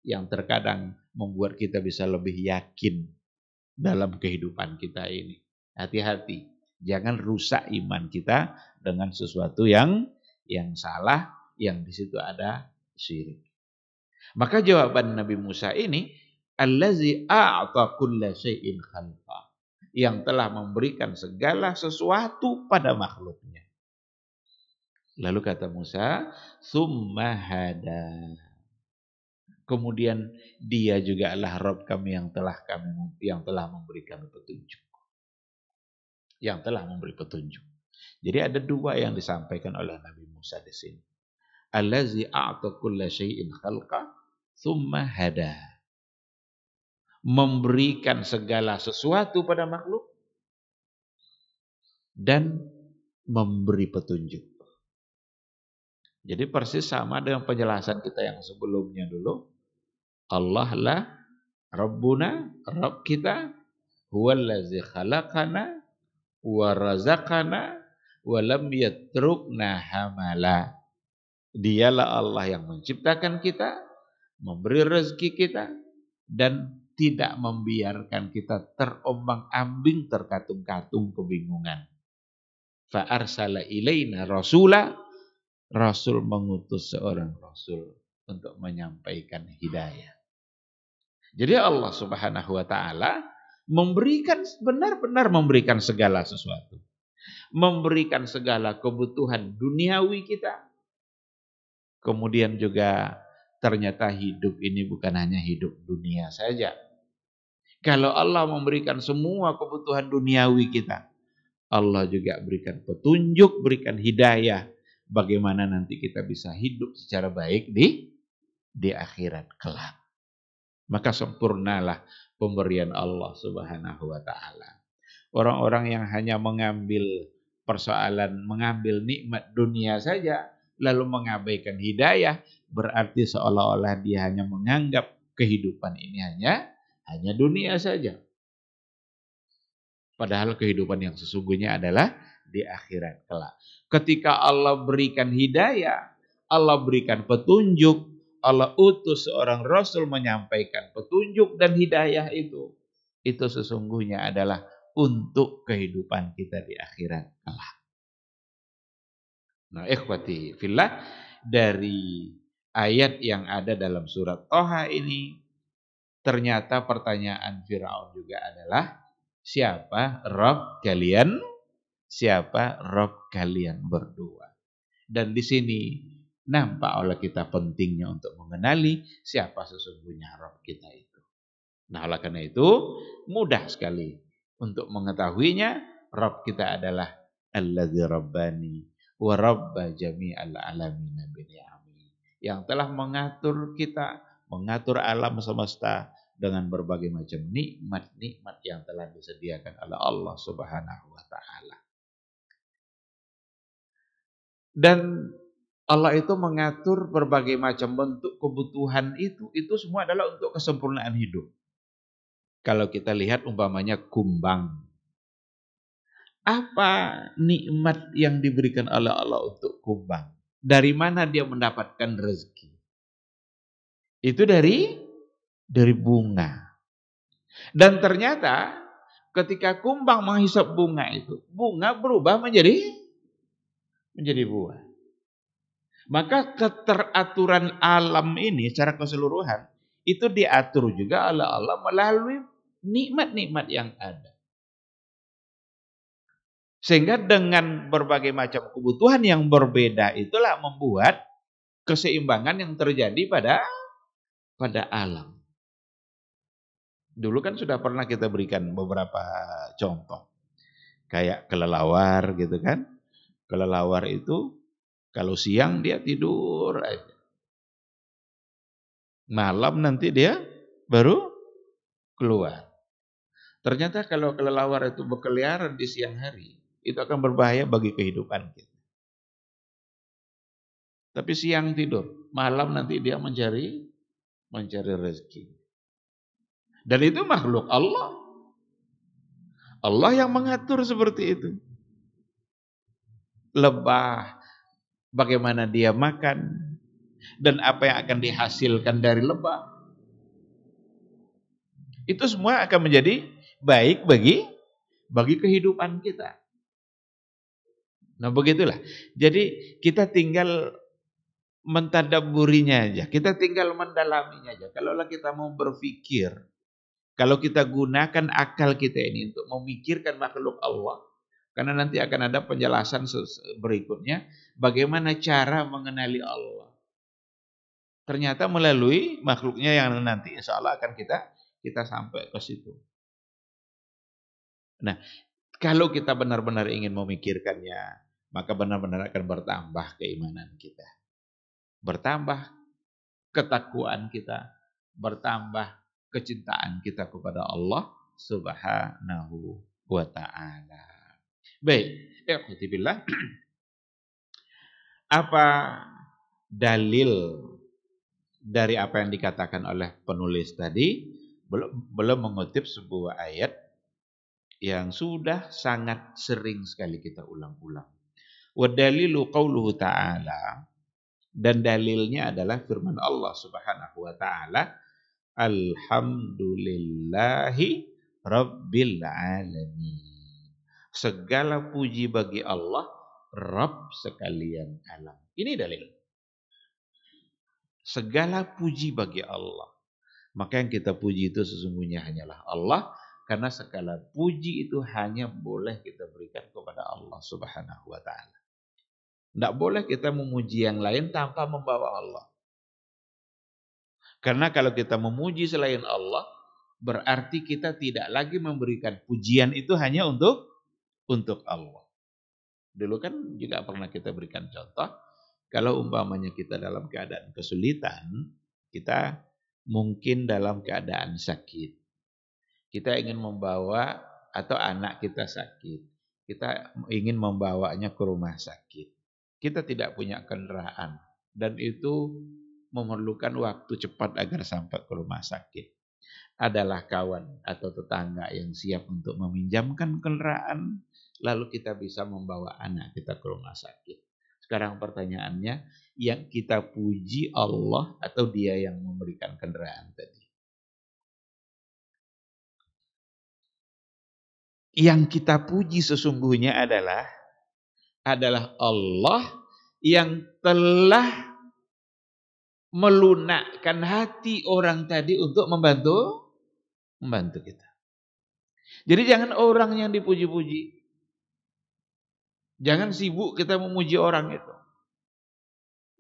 yang terkadang membuat kita bisa lebih yakin dalam kehidupan kita ini. Hati-hati, jangan rusak iman kita dengan sesuatu yang salah, yang di situ ada syirik. Maka jawaban Nabi Musa ini, allazi a'ta kulla syai'in khalqa, yang telah memberikan segala sesuatu pada makhluknya. Lalu kata Musa, summa hada. Kemudian dia juga adalah Rabb kami yang telah memberi kami petunjuk. Yang telah memberi petunjuk. Jadi ada dua yang disampaikan oleh Nabi Musa di sini. Allazi a'ta kulla syai'in khalqa summa hada. Memberikan segala sesuatu pada makhluk dan memberi petunjuk. Jadi persis sama dengan penjelasan kita yang sebelumnya dulu. Allah lah Rabbuna, Rabb kita, huwallazi khalaqana wa razaqana wa lam yatrukna hamala. Dialah Allah yang menciptakan kita, memberi rezeki kita, dan tidak membiarkan kita terombang-ambing, terkatung-katung kebingungan. Fa arsala ilaina rasula, Rasul mengutus seorang Rasul untuk menyampaikan hidayah. Jadi Allah Subhanahu wa ta'ala memberikan, benar-benar memberikan segala sesuatu. Memberikan segala kebutuhan duniawi kita. Kemudian juga ternyata hidup ini bukan hanya hidup dunia saja. Kalau Allah memberikan semua kebutuhan duniawi kita, Allah juga berikan petunjuk, berikan hidayah. Bagaimana nanti kita bisa hidup secara baik di akhirat kelak. maka sempurnalah pemberian Allah Subhanahu wa taala. Orang-orang yang hanya mengambil mengambil nikmat dunia saja, lalu mengabaikan hidayah, berarti seolah-olah dia hanya menganggap kehidupan ini hanya dunia saja. Padahal kehidupan yang sesungguhnya adalah di akhirat kelak. Ketika Allah berikan hidayah, Allah berikan petunjuk, Allah utus seorang rasul menyampaikan petunjuk dan hidayah itu sesungguhnya adalah untuk kehidupan kita di akhirat kelak. Nah, ikhwati fillah, dari ayat yang ada dalam surat Thaha ini, ternyata pertanyaan Firaun juga adalah, siapa Rabb kalian? Siapa Rabb kalian berdua? Dan di sini nampak oleh kita pentingnya untuk mengenali siapa sesungguhnya Rabb kita itu. Nah, oleh karena itu mudah sekali untuk mengetahuinya. Rabb kita adalah Alladzi Rabbani wa Rabba jami'al alamin bini'ami, yang telah mengatur kita, mengatur alam semesta dengan berbagai macam nikmat-nikmat yang telah disediakan oleh Allah Subhanahu wa taala. Dan Allah itu mengatur berbagai macam bentuk kebutuhan itu semua adalah untuk kesempurnaan hidup. Kalau kita lihat umpamanya kumbang, apa nikmat yang diberikan oleh Allah untuk kumbang? Dari mana dia mendapatkan rezeki? Itu dari bunga. Dan ternyata ketika kumbang menghisap bunga itu, bunga berubah menjadi buah. Maka keteraturan alam ini secara keseluruhan itu diatur juga oleh Allah melalui nikmat-nikmat yang ada. Sehingga dengan berbagai macam kebutuhan yang berbeda itulah membuat keseimbangan yang terjadi pada alam. Dulu kan sudah pernah kita berikan beberapa contoh. Kayak kelelawar gitu kan. Kelelawar itu kalau siang dia tidur aja. Malam nanti dia baru keluar. Ternyata kalau kelelawar itu berkeliaran di siang hari, itu akan berbahaya bagi kehidupan kita. Tapi siang tidur, malam nanti dia mencari rezeki. Dan itu makhluk Allah. Allah yang mengatur seperti itu. Lebah, bagaimana dia makan, dan apa yang akan dihasilkan dari lebah. Itu semua akan menjadi baik bagi kehidupan kita. Nah, begitulah. Jadi kita tinggal mentadabburinya aja. Kita tinggal mendalaminya aja. Kalau kita mau berpikir, kalau kita gunakan akal kita ini untuk memikirkan makhluk Allah, karena nanti akan ada penjelasan berikutnya bagaimana cara mengenali Allah. Ternyata melalui makhluknya yang nanti insya Allah akan kita sampai ke situ. Nah, kalau kita benar-benar ingin memikirkannya, maka benar-benar akan bertambah keimanan kita. Bertambah ketakwaan kita, bertambah kecintaan kita kepada Allah Subhanahu wa taala. Baik, ikhwati billah. Apa dalil dari apa yang dikatakan oleh penulis tadi? Belum mengutip sebuah ayat yang sudah sangat sering sekali kita ulang-ulang. Wa dalilu qauluhu ta'ala, dan dalilnya adalah firman Allah Subhanahu wa taala, alhamdulillahi rabbil alamin. Segala puji bagi Allah, Rabb sekalian alam. Ini dalil. Segala puji bagi Allah. Maka yang kita puji itu sesungguhnya hanyalah Allah, karena segala puji itu hanya boleh kita berikan kepada Allah Subhanahu wa taala. Tidak boleh kita memuji yang lain tanpa membawa Allah. Karena kalau kita memuji selain Allah, berarti kita tidak lagi memberikan pujian itu hanya untuk Allah. Dulu kan juga pernah kita berikan contoh, kalau umpamanya kita dalam keadaan kesulitan, kita mungkin dalam keadaan sakit. Kita ingin membawa atau anak kita sakit. Kita ingin membawanya ke rumah sakit. Kita tidak punya kendaraan dan itu memerlukan waktu cepat agar sampai ke rumah sakit. Adalah kawan atau tetangga yang siap untuk meminjamkan kendaraan, lalu kita bisa membawa anak kita ke rumah sakit. Sekarang pertanyaannya, yang kita puji Allah atau dia yang memberikan kendaraan tadi? Yang kita puji sesungguhnya adalah Allah yang telah melunakkan hati orang tadi untuk membantu kita. Jadi jangan orang yang dipuji-puji. Jangan sibuk kita memuji orang itu.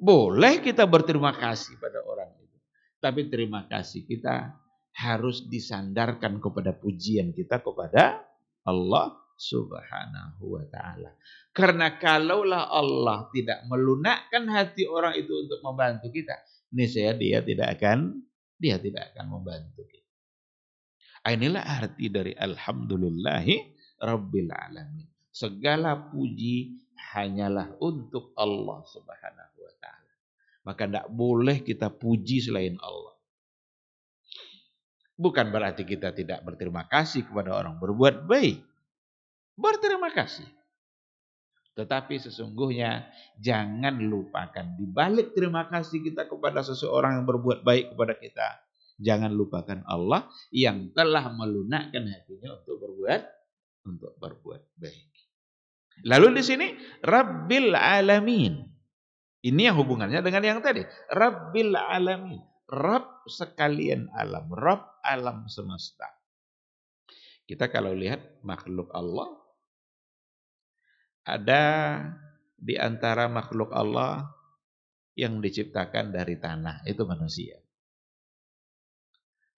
Boleh kita berterima kasih pada orang itu. Tapi terima kasih kita harus disandarkan kepada pujian kita kepada Allah Subhanahu wa ta'ala. Karena kalaulah Allah tidak melunakkan hati orang itu untuk membantu kita, niscaya dia tidak akan membantu kita. Inilah arti dari alhamdulillahi rabbil alamin. Segala puji hanyalah untuk Allah Subhanahu wa ta'ala. Maka tidak boleh kita puji selain Allah. Bukan berarti kita tidak berterima kasih kepada orang berbuat baik. Berterima kasih. Tetapi sesungguhnya jangan lupakan di balik terima kasih kita kepada seseorang yang berbuat baik kepada kita, jangan lupakan Allah yang telah melunakkan hatinya untuk berbuat baik. Lalu di sini Rabbil Alamin. Ini yang hubungannya dengan yang tadi. Rabbil Alamin. Rabb sekalian alam. Rabb alam semesta. Kita kalau lihat makhluk Allah, ada di antara makhluk Allah yang diciptakan dari tanah, itu manusia.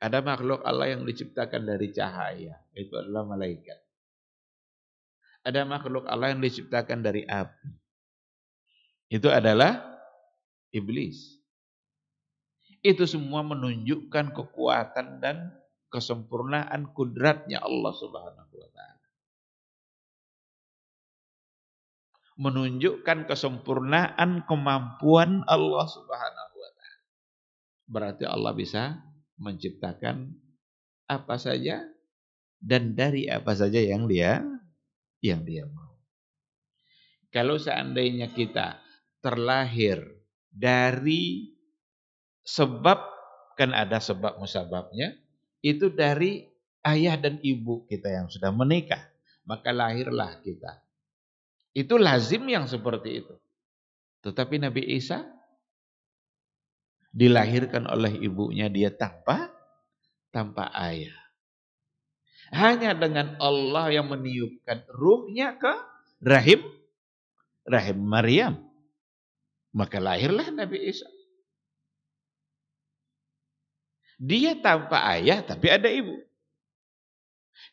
Ada makhluk Allah yang diciptakan dari cahaya, itu adalah malaikat. Ada makhluk Allah yang diciptakan dari api, itu adalah iblis. Itu semua menunjukkan kekuatan dan kesempurnaan kudratnya Allah Subhanahu wa ta'ala. Menunjukkan kesempurnaan kemampuan Allah Subhanahu wa ta'ala. Berarti Allah bisa menciptakan apa saja dan dari apa saja yang dia mau. Kalau seandainya kita terlahir dari sebab, kan ada sebab musababnya, itu dari ayah dan ibu kita yang sudah menikah, maka lahirlah kita. Itu lazim yang seperti itu. Tetapi Nabi Isa dilahirkan oleh ibunya, dia tanpa ayah. Hanya dengan Allah yang meniupkan ruhnya ke rahim Maryam, maka lahirlah Nabi Isa. Dia tanpa ayah tapi ada ibu.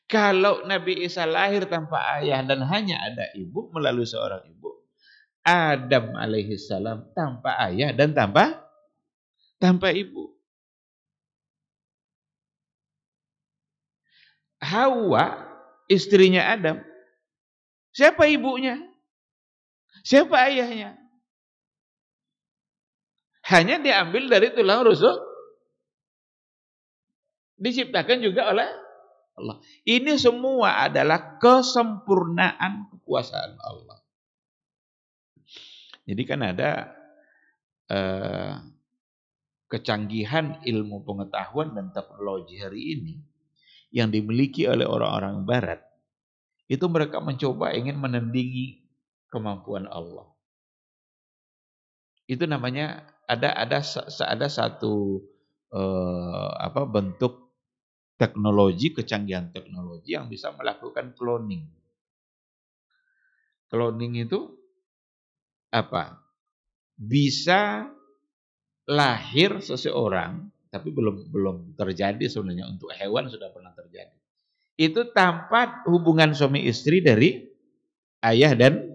Kalau Nabi Isa lahir tanpa ayah dan hanya ada ibu melalui seorang ibu, Adam alaihissalam tanpa ayah dan tanpa ibu. Hawa istrinya Adam, siapa ibunya? Siapa ayahnya? Hanya diambil dari tulang rusuk. Diciptakan juga oleh Allah. Ini semua adalah kesempurnaan kekuasaan Allah. Jadi kan ada kecanggihan ilmu pengetahuan dan teknologi hari ini yang dimiliki oleh orang-orang barat. Itu mereka mencoba ingin menandingi kemampuan Allah. Itu namanya ada satu bentuk teknologi, kecanggihan teknologi yang bisa melakukan cloning. Cloning itu apa? Bisa lahir seseorang, tapi belum terjadi sebenarnya, untuk hewan sudah pernah terjadi. Itu tanpa hubungan suami istri dari ayah dan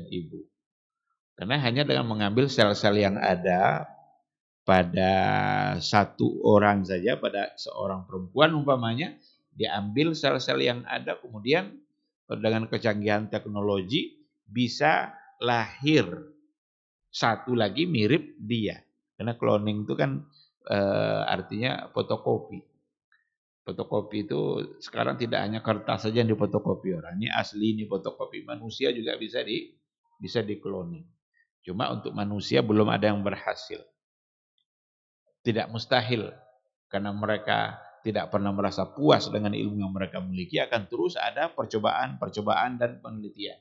ibu. Karena hanya dengan mengambil sel-sel yang ada pada satu orang saja, pada seorang perempuan umpamanya, diambil sel-sel yang ada, kemudian dengan kecanggihan teknologi bisa lahir satu lagi mirip dia. Karena cloning itu kan artinya fotokopi. Fotokopi itu sekarang tidak hanya kertas saja yang difotokopi orang. Ini asli, ini fotokopi. Manusia juga bisa di cloning. Cuma untuk manusia belum ada yang berhasil. Tidak mustahil. Karena mereka tidak pernah merasa puas dengan ilmu yang mereka miliki, akan terus ada percobaan dan penelitian.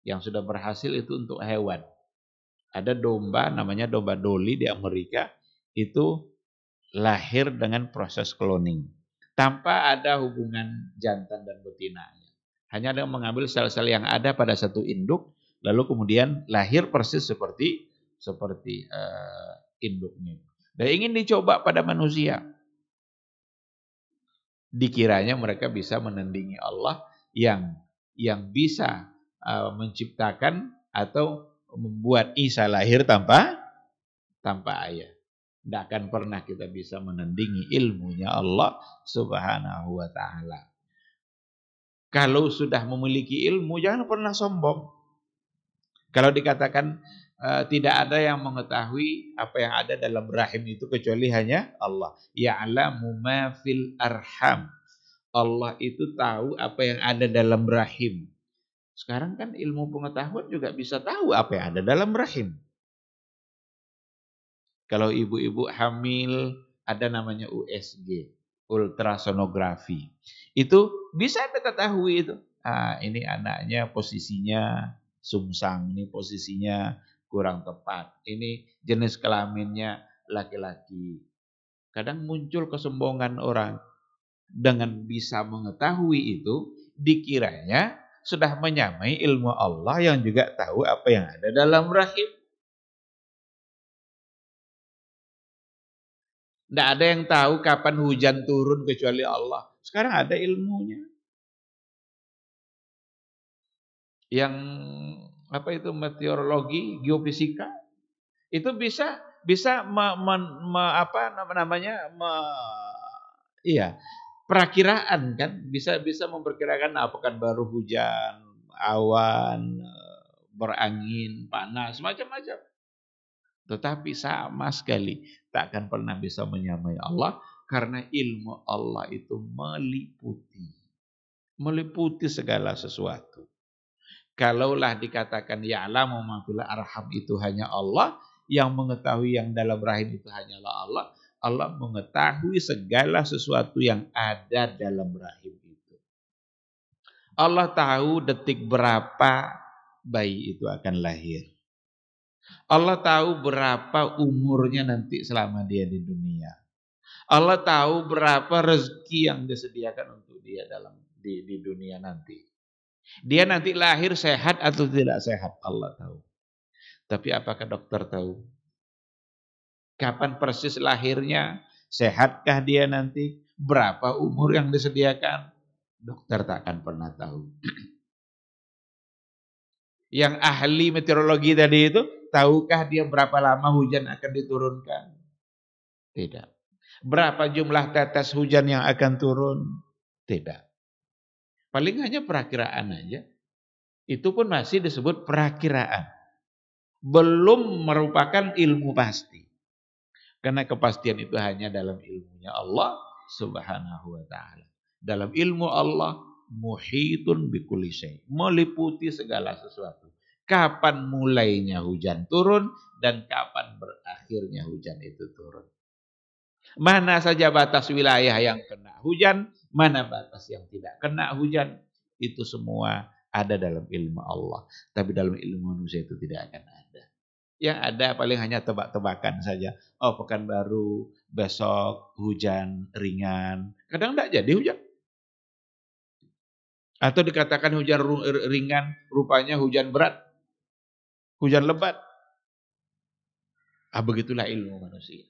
Yang sudah berhasil itu untuk hewan. Ada domba, namanya domba Dolly di Amerika, itu lahir dengan proses cloning. Tanpa ada hubungan jantan dan betinanya. Hanya dengan mengambil sel-sel yang ada pada satu induk, lalu kemudian lahir persis seperti induknya. Dan ingin dicoba pada manusia. Dikiranya mereka bisa menandingi Allah yang bisa menciptakan atau membuat Isa lahir tanpa ayah. Tidak akan pernah kita bisa menandingi ilmunya Allah Subhanahu wa ta'ala. Kalau sudah memiliki ilmu, jangan pernah sombong. Kalau dikatakan tidak ada yang mengetahui apa yang ada dalam rahim itu kecuali hanya Allah. Ya'lamu ma fil arham. Allah itu tahu apa yang ada dalam rahim. Sekarang kan ilmu pengetahuan juga bisa tahu apa yang ada dalam rahim. Kalau ibu-ibu hamil, ada namanya USG, ultrasonografi. Itu bisa kita ketahui itu. Ini anaknya posisinya sungsang, ini posisinya kurang tepat. Ini jenis kelaminnya laki-laki. Kadang muncul kesombongan orang. Dengan bisa mengetahui itu, dikiranya sudah menyamai ilmu Allah yang juga tahu apa yang ada dalam rahim. Tidak ada yang tahu kapan hujan turun kecuali Allah. Sekarang ada ilmunya. Yang meteorologi, geofisika itu bisa perakiraan kan, bisa memperkirakan apakah baru hujan, awan, berangin, panas, macam-macam. Tetapi sama sekali tak akan pernah bisa menyamai Allah karena ilmu Allah itu meliputi segala sesuatu. Kalaulah dikatakan ya'lamu ma fil arham itu hanya Allah, yang mengetahui yang dalam rahim itu hanyalah Allah. Allah mengetahui segala sesuatu yang ada dalam rahim itu. Allah tahu detik berapa bayi itu akan lahir. Allah tahu berapa umurnya nanti selama dia di dunia. Allah tahu berapa rezeki yang disediakan untuk dia di dunia nanti. Dia nanti lahir sehat atau tidak sehat, Allah tahu. Tapi apakah dokter tahu? Kapan persis lahirnya? Sehatkah dia nanti? Berapa umur yang disediakan? Dokter tak akan pernah tahu. Yang ahli meteorologi tadi itu, tahukah dia berapa lama hujan akan diturunkan? Tidak. Berapa jumlah tetes hujan yang akan turun? Tidak. Paling hanya perakiraan aja. Itu pun masih disebut perakiraan. Belum merupakan ilmu pasti. Karena kepastian itu hanya dalam ilmunya Allah Subhanahu wa ta'ala. Dalam ilmu Allah, muhitun bikulli syai', meliputi segala sesuatu. Kapan mulainya hujan turun dan kapan berakhirnya hujan itu turun. Mana saja batas wilayah yang kena hujan, mana batas yang tidak kena hujan. Itu semua ada dalam ilmu Allah. Tapi dalam ilmu manusia itu tidak akan ada. Yang ada paling hanya tebak-tebakan saja. Oh, Pekanbaru besok hujan ringan. Kadang tidak jadi hujan. Atau dikatakan hujan ringan, rupanya hujan berat. Hujan lebat. Begitulah ilmu manusia.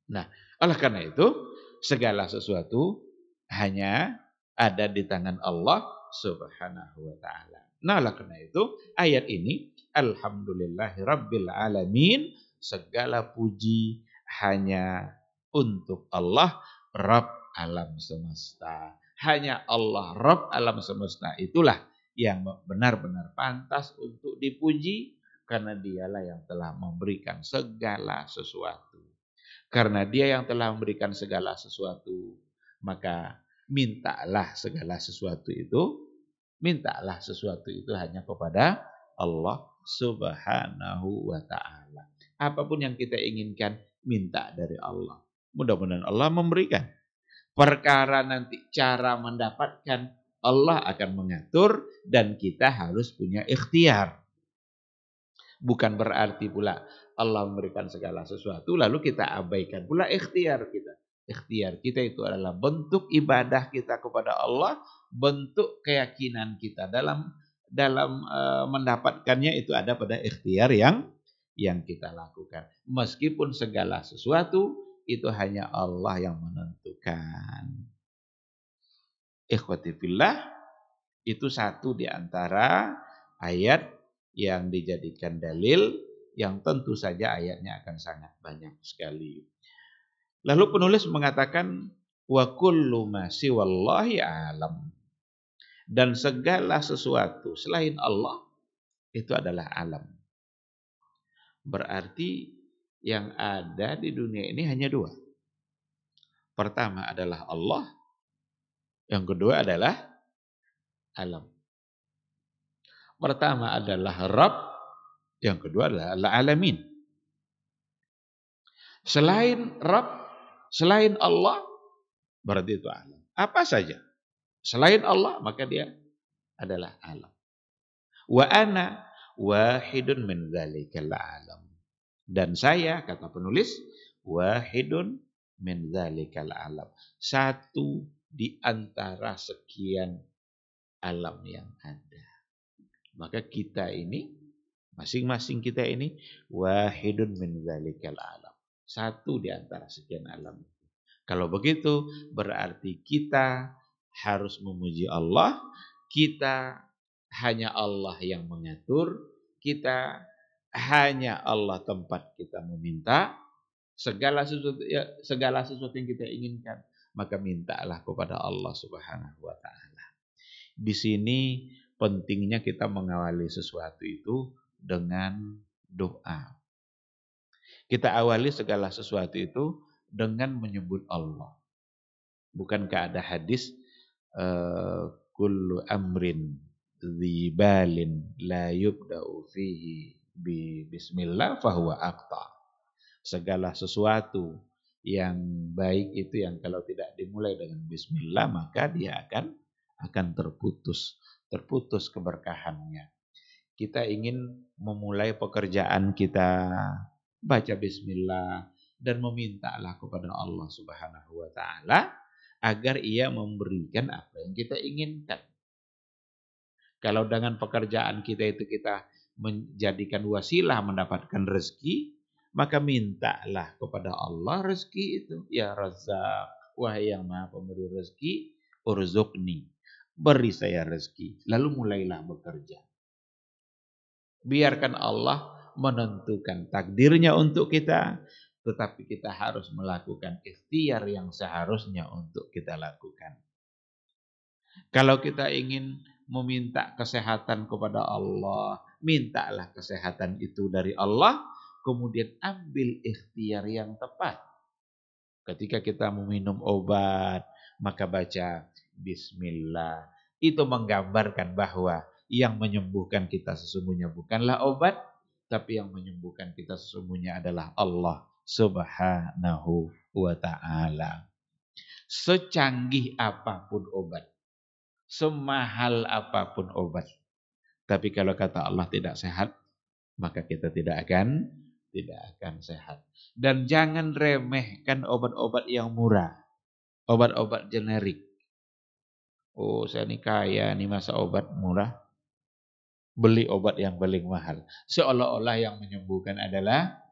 Nah, oleh karena itu, segala sesuatu hanya ada di tangan Allah Subhanahu wa ta'ala. Nah, oleh karena itu, ayat ini, Alhamdulillahi Rabbil Alamin, segala puji hanya untuk Allah, Rabb alam semesta. Hanya Allah, Rabb alam semesta. Itulah yang benar-benar pantas untuk dipuji, karena dialah yang telah memberikan segala sesuatu. Karena dia yang telah memberikan segala sesuatu, maka mintalah segala sesuatu itu, mintalah sesuatu itu hanya kepada Allah Subhanahu wa ta'ala. Apapun yang kita inginkan, minta dari Allah. Mudah-mudahan Allah memberikan. Perkara nanti cara mendapatkan, Allah akan mengatur dan kita harus punya ikhtiar. Bukan berarti pula Allah memberikan segala sesuatu lalu kita abaikan pula ikhtiar kita. Ikhtiar kita itu adalah bentuk ibadah kita kepada Allah, bentuk keyakinan kita dalam mendapatkannya itu ada pada ikhtiar yang kita lakukan. Meskipun segala sesuatu itu hanya Allah yang menentukan. Ikhwati fillah, itu satu di antara ayat yang dijadikan dalil, yang tentu saja ayatnya akan sangat banyak sekali. Lalu penulis mengatakan wa kullu ma siwallahi alam, dan segala sesuatu selain Allah itu adalah alam. Berarti yang ada di dunia ini hanya dua. Pertama adalah Allah, yang kedua adalah alam. Pertama adalah Rabb, yang kedua adalah alamin. Selain Rabb, selain Allah, berarti itu alam. Apa saja selain Allah, maka dia adalah alam. Wa ana wahidun min dzalikal alam. Dan saya, kata penulis, wahidun min dzalikal alam. Satu di antara sekian alam yang ada. Maka kita ini, masing-masing kita ini, wahidun min dzalikal alam. Satu di antara sekian alam. Kalau begitu, berarti kita harus memuji Allah. Kita hanya Allah yang mengatur. Kita hanya Allah tempat kita meminta. Segala sesuatu yang kita inginkan, maka mintalah kepada Allah Subhanahu wa ta'ala. Di sini pentingnya kita mengawali sesuatu itu dengan doa. Kita awali segala sesuatu itu dengan menyebut Allah. Bukankah ada hadis kullu amrin dzibalin la yubda'u fihi bi bismillah fahuwa aqta. Segala sesuatu yang baik itu yang kalau tidak dimulai dengan bismillah maka dia akan terputus keberkahannya. Kita ingin memulai pekerjaan kita, baca bismillah dan memintalah kepada Allah Subhanahu wa ta'ala agar ia memberikan apa yang kita inginkan. Kalau dengan pekerjaan kita itu kita menjadikan wasilah mendapatkan rezeki, maka mintalah kepada Allah rezeki itu. Ya Razzaq, wahai yang maha pemberi rezeki, urzuqni, beri saya rezeki. Lalu mulailah bekerja. Biarkan Allah menentukan takdirnya untuk kita, tetapi kita harus melakukan ikhtiar yang seharusnya untuk kita lakukan. Kalau kita ingin meminta kesehatan kepada Allah, mintalah kesehatan itu dari Allah, kemudian ambil ikhtiar yang tepat. Ketika kita meminum obat, maka baca bismillah. Itu menggambarkan bahwa yang menyembuhkan kita sesungguhnya bukanlah obat, tapi yang menyembuhkan kita sesungguhnya adalah Allah Subhanahu wa ta'ala. Secanggih apapun obat, semahal apapun obat, tapi kalau kata Allah tidak sehat, maka kita tidak akan sehat. Dan jangan remehkan obat-obat yang murah, obat-obat generik. Oh, saya ini kaya, ini masa obat murah, beli obat yang paling mahal. Seolah-olah yang menyembuhkan adalah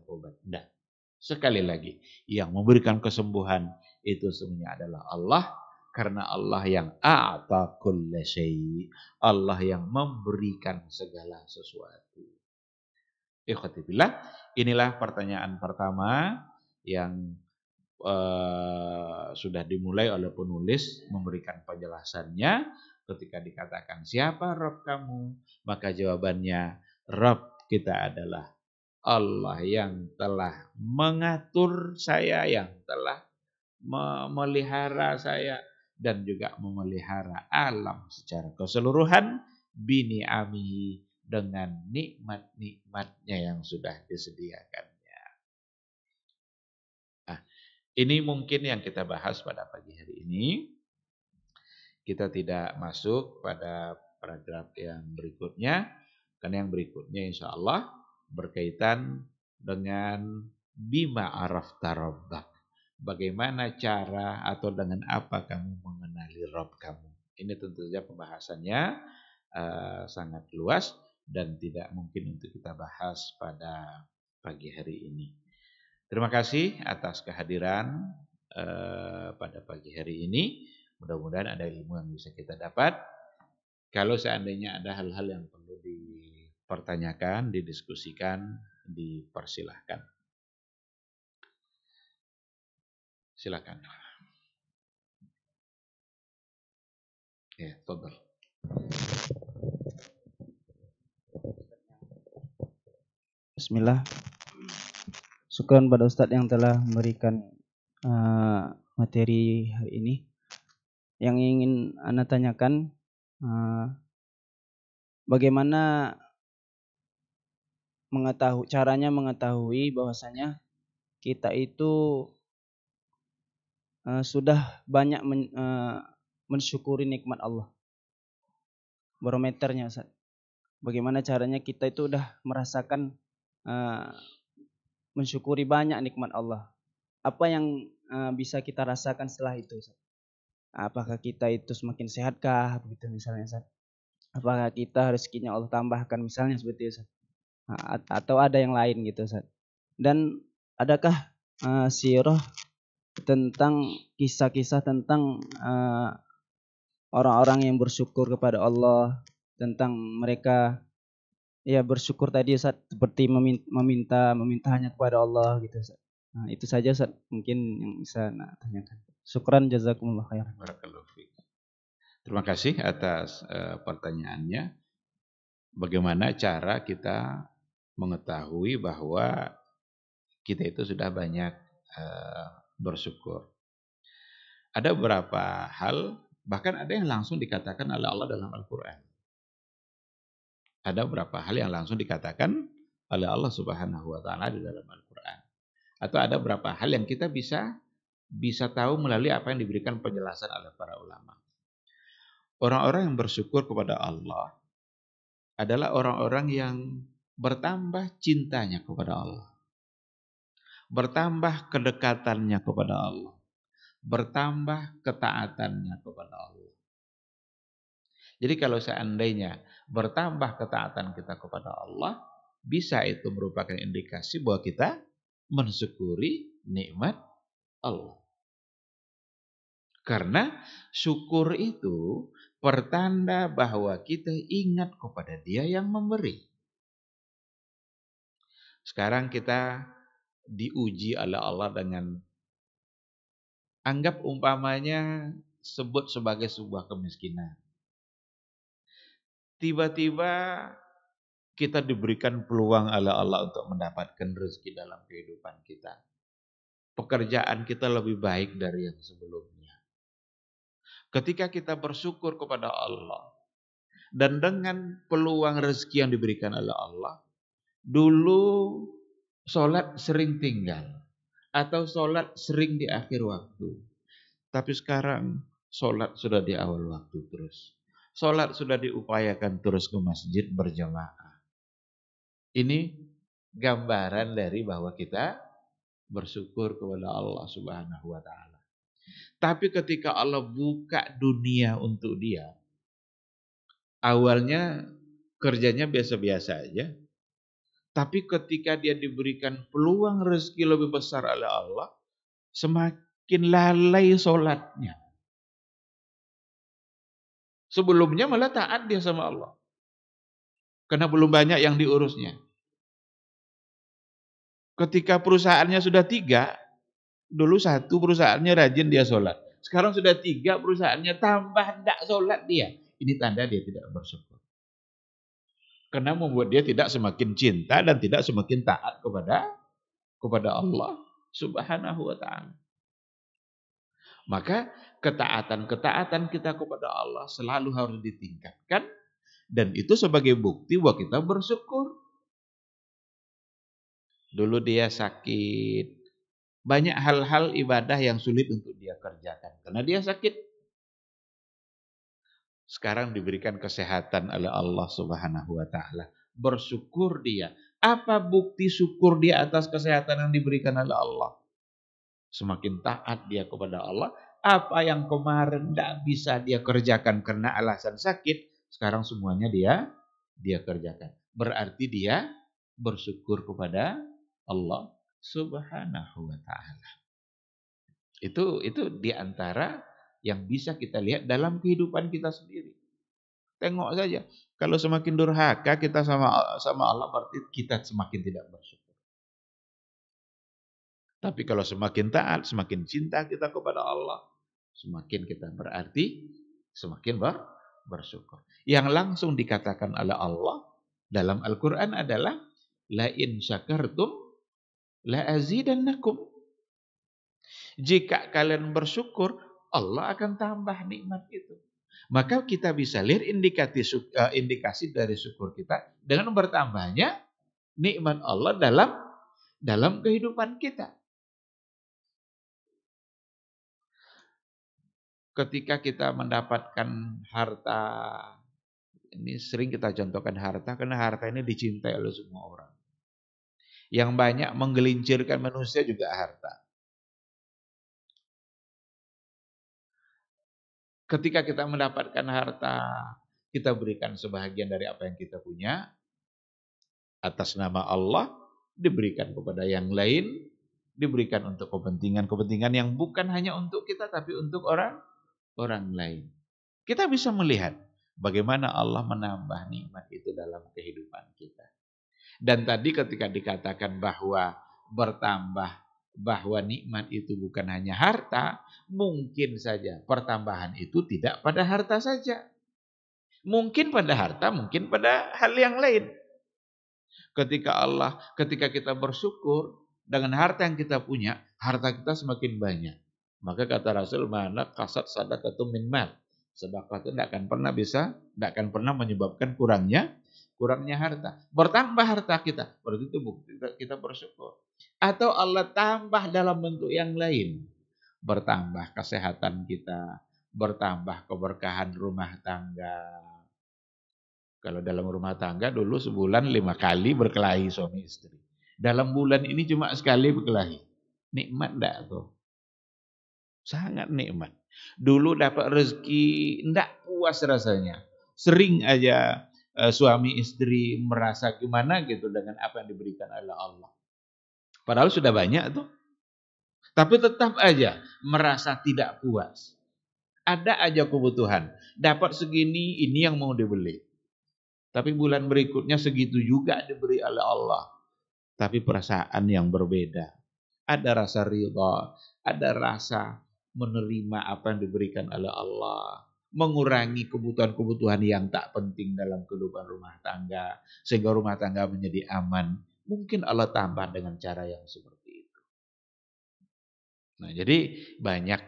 obat. Tidak. Sekali lagi, yang memberikan kesembuhan itu semuanya adalah Allah. Karena Allah yang a'ta kulla syai', Allah yang memberikan segala sesuatu. Ikhwati fillah, inilah pertanyaan pertama yang sudah dimulai oleh penulis memberikan penjelasannya. Ketika dikatakan siapa Rabb kamu, maka jawabannya Rabb kita adalah Allah yang telah mengatur saya, yang telah memelihara saya, dan juga memelihara alam secara keseluruhan bini'amihi, dengan nikmat-nikmatnya yang sudah disediakannya. Nah, ini mungkin yang kita bahas pada pagi hari ini. Kita tidak masuk pada paragraf yang berikutnya, karena yang berikutnya insya Allah berkaitan dengan bima arafta rabbak. Bagaimana cara atau dengan apa kamu mengenali Rabb kamu. Ini tentu saja pembahasannya sangat luas dan tidak mungkin untuk kita bahas pada pagi hari ini. Terima kasih atas kehadiran pada pagi hari ini. Mudah-mudahan ada ilmu yang bisa kita dapat. Kalau seandainya ada hal-hal yang perlu dipertanyakan, didiskusikan, dipersilahkan. Silakan. Ya, tafadhal. Bismillah. Syukran pada Ustadz yang telah memberikan materi hari ini. Yang ingin Anda tanyakan, bagaimana caranya mengetahui bahwasanya kita itu sudah banyak mensyukuri nikmat Allah. Barometernya, Ustadz. Bagaimana caranya kita itu udah merasakan mensyukuri banyak nikmat Allah. Apa yang bisa kita rasakan setelah itu, Ustadz? Apakah kita itu semakin sehatkah begitu misalnya, Ustaz? Apakah kita rezekinya Allah tambahkan misalnya seperti itu, Ustaz? Atau ada yang lain gitu, Ustaz? Dan adakah sirah tentang kisah-kisah tentang orang-orang yang bersyukur kepada Allah, tentang mereka ya bersyukur tadi, Ustaz, seperti meminta hanya kepada Allah gitu, Ustaz. Nah, itu saja, Ustaz, mungkin yang bisa tanyakan. Syukran, jazakumullah khairan. Barakallahu fiik. Terima kasih atas pertanyaannya. Bagaimana cara kita mengetahui bahwa kita itu sudah banyak bersyukur? Ada beberapa hal, bahkan ada yang langsung dikatakan oleh Allah dalam Al-Quran. Ada beberapa hal yang langsung dikatakan oleh Allah Subhanahu wa Ta'ala di dalam Al-Quran. Atau ada beberapa hal yang kita bisa tahu melalui apa yang diberikan penjelasan oleh para ulama. Orang-orang yang bersyukur kepada Allah adalah orang-orang yang bertambah cintanya kepada Allah, bertambah kedekatannya kepada Allah, bertambah ketaatannya kepada Allah. Jadi kalau seandainya bertambah ketaatan kita kepada Allah, bisa itu merupakan indikasi bahwa kita mensyukuri nikmat Allah. Karena syukur itu pertanda bahwa kita ingat kepada Dia yang memberi. Sekarang kita diuji oleh Allah dengan, anggap umpamanya sebut sebagai sebuah kemiskinan. Tiba-tiba kita diberikan peluang oleh Allah untuk mendapatkan rezeki dalam kehidupan kita. Pekerjaan kita lebih baik dari yang sebelumnya. Ketika kita bersyukur kepada Allah, dan dengan peluang rezeki yang diberikan oleh Allah, dulu sholat sering tinggal, atau sholat sering di akhir waktu. Tapi sekarang sholat sudah di awal waktu terus. Sholat sudah diupayakan terus ke masjid berjamaah. Ini gambaran dari bahwa kita bersyukur kepada Allah Subhanahu wa Ta'ala. Tapi ketika Allah buka dunia untuk dia, awalnya kerjanya biasa-biasa aja. Tapi ketika dia diberikan peluang rezeki lebih besar oleh Allah, semakin lalai sholatnya. Sebelumnya malah taat dia sama Allah. Karena belum banyak yang diurusnya. Ketika perusahaannya sudah 3, dulu 1 perusahaannya rajin dia sholat. Sekarang sudah 3 perusahaannya tambah tidak sholat dia. Ini tanda dia tidak bersyukur. Karena membuat dia tidak semakin cinta dan tidak semakin taat kepada Allah Subhanahu wa taala. Maka ketaatan-ketaatan kita kepada Allah selalu harus ditingkatkan, dan itu sebagai bukti bahwa kita bersyukur. Dulu dia sakit, banyak hal-hal ibadah yang sulit untuk dia kerjakan karena dia sakit. Sekarang diberikan kesehatan oleh Allah Subhanahu wa taala. Bersyukur dia. Apa bukti syukur dia atas kesehatan yang diberikan oleh Allah? Semakin taat dia kepada Allah. Apa yang kemarin tidak bisa dia kerjakan karena alasan sakit, sekarang semuanya dia kerjakan. Berarti dia bersyukur kepada Allah Subhanahu wa taala. Itu diantara yang bisa kita lihat dalam kehidupan kita sendiri. Tengok saja, kalau semakin durhaka kita sama Allah, berarti kita semakin tidak bersyukur. Tapi kalau semakin taat, semakin cinta kita kepada Allah, semakin kita berarti semakin bersyukur. Yang langsung dikatakan oleh Allah dalam Al-Quran adalah la in syakartum la azidannakum. Jika kalian bersyukur, Allah akan tambah nikmat itu. Maka kita bisa lihat indikasi dari syukur kita dengan bertambahnya nikmat Allah dalam kehidupan kita. Ketika kita mendapatkan harta, ini sering kita contohkan harta karena harta ini dicintai oleh semua orang. Yang banyak menggelincirkan manusia juga harta. Ketika kita mendapatkan harta, kita berikan sebahagian dari apa yang kita punya atas nama Allah, diberikan kepada yang lain, diberikan untuk kepentingan-kepentingan yang bukan hanya untuk kita tapi untuk orang lain. Kita bisa melihat bagaimana Allah menambah nikmat itu dalam kehidupan kita. Dan tadi ketika dikatakan bahwa bahwa nikmat itu bukan hanya harta, mungkin saja pertambahan itu tidak pada harta saja. Mungkin pada harta, mungkin pada hal yang lain. Ketika kita bersyukur dengan harta yang kita punya, harta kita semakin banyak. Maka kata Rasul, mana kasat sadaqatu min mal. Sedekah itu tidak akan pernah menyebabkan kurangnya harta. Bertambah harta kita, berarti itu bukti kita bersyukur. Atau Allah tambah dalam bentuk yang lain. Bertambah kesehatan kita, bertambah keberkahan rumah tangga. Kalau dalam rumah tangga dulu sebulan 5 kali berkelahi suami istri. Dalam bulan ini cuma sekali berkelahi. Nikmat enggak tuh? Sangat nikmat. Dulu dapat rezeki enggak puas rasanya. Sering aja suami istri merasa gimana gitu dengan apa yang diberikan oleh Allah. Padahal sudah banyak tuh. Tapi tetap aja merasa tidak puas. Ada aja kebutuhan. Dapat segini, ini yang mau dibeli. Tapi bulan berikutnya segitu juga diberi oleh Allah. Tapi perasaan yang berbeda. Ada rasa ridha, ada rasa menerima apa yang diberikan oleh Allah. Mengurangi kebutuhan-kebutuhan yang tak penting dalam kehidupan rumah tangga. Sehingga rumah tangga menjadi aman. Mungkin Allah tambah dengan cara yang seperti itu. Nah, jadi banyak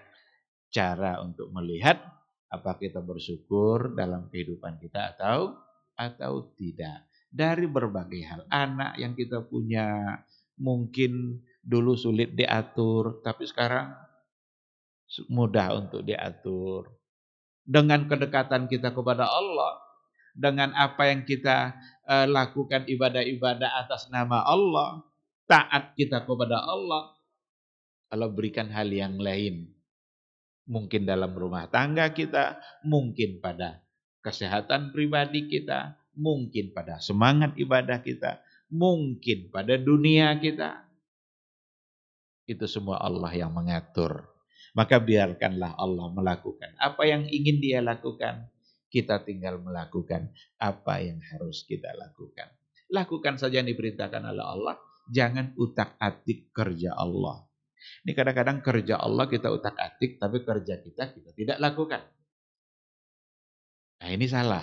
cara untuk melihat apa kita bersyukur dalam kehidupan kita atau tidak. Dari berbagai hal. Anak yang kita punya mungkin dulu sulit diatur, tapi sekarang mudah untuk diatur. Dengan kedekatan kita kepada Allah, dengan apa yang kita lakukan ibadah-ibadah atas nama Allah, taat kita kepada Allah, Allah berikan hal yang lain. Mungkin dalam rumah tangga kita, mungkin pada kesehatan pribadi kita, mungkin pada semangat ibadah kita, mungkin pada dunia kita. Itu semua Allah yang mengatur. Maka biarkanlah Allah melakukan apa yang ingin Dia lakukan. Kita tinggal melakukan apa yang harus kita lakukan. Lakukan saja yang diperintahkan oleh Allah. jangan utak-atik kerja Allah. Ini kadang-kadang kerja Allah kita utak-atik, tapi kerja kita tidak lakukan. Nah ini salah.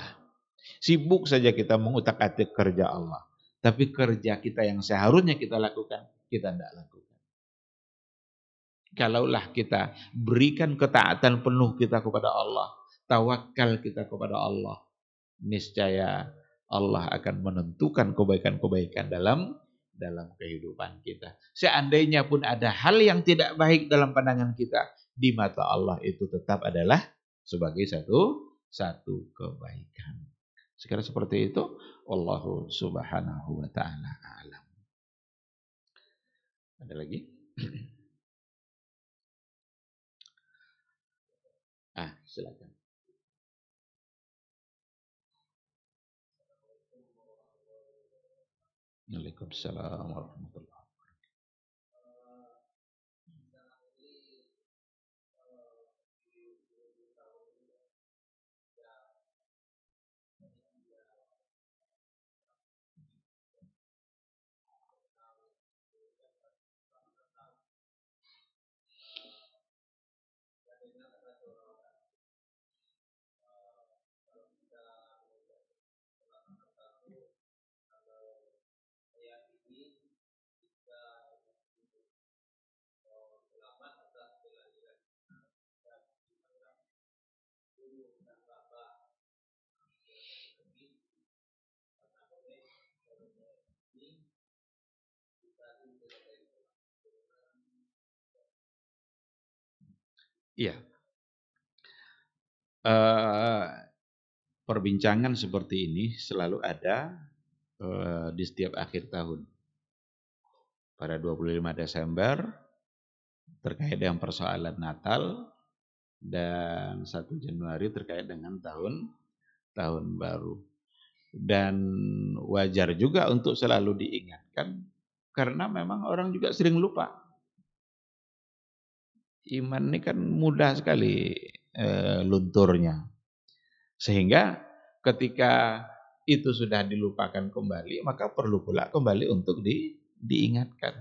Sibuk saja kita mengutak-atik kerja Allah. Tapi kerja kita yang seharusnya kita lakukan, kita tidak lakukan. Kalaulah kita berikan ketaatan penuh kita kepada Allah, tawakal kita kepada Allah, niscaya Allah akan menentukan kebaikan-kebaikan dalam kehidupan kita. Seandainya pun ada hal yang tidak baik dalam pandangan kita, di mata Allah itu tetap adalah sebagai satu kebaikan. Sekarang seperti itu, Wallahu subhanahu wa ta'ala a'lam. Ada lagi? Silakan. Waalaikumsalam warahmatullahi wabarakatuh. Iya. Perbincangan seperti ini selalu ada di setiap akhir tahun. Pada 25 Desember terkait dengan persoalan Natal dan 1 Januari terkait dengan tahun baru. Dan wajar juga untuk selalu diingatkan karena memang orang juga sering lupa. Iman ini kan mudah sekali lunturnya. Sehingga ketika itu sudah dilupakan kembali, maka perlu pula kembali untuk diingatkan.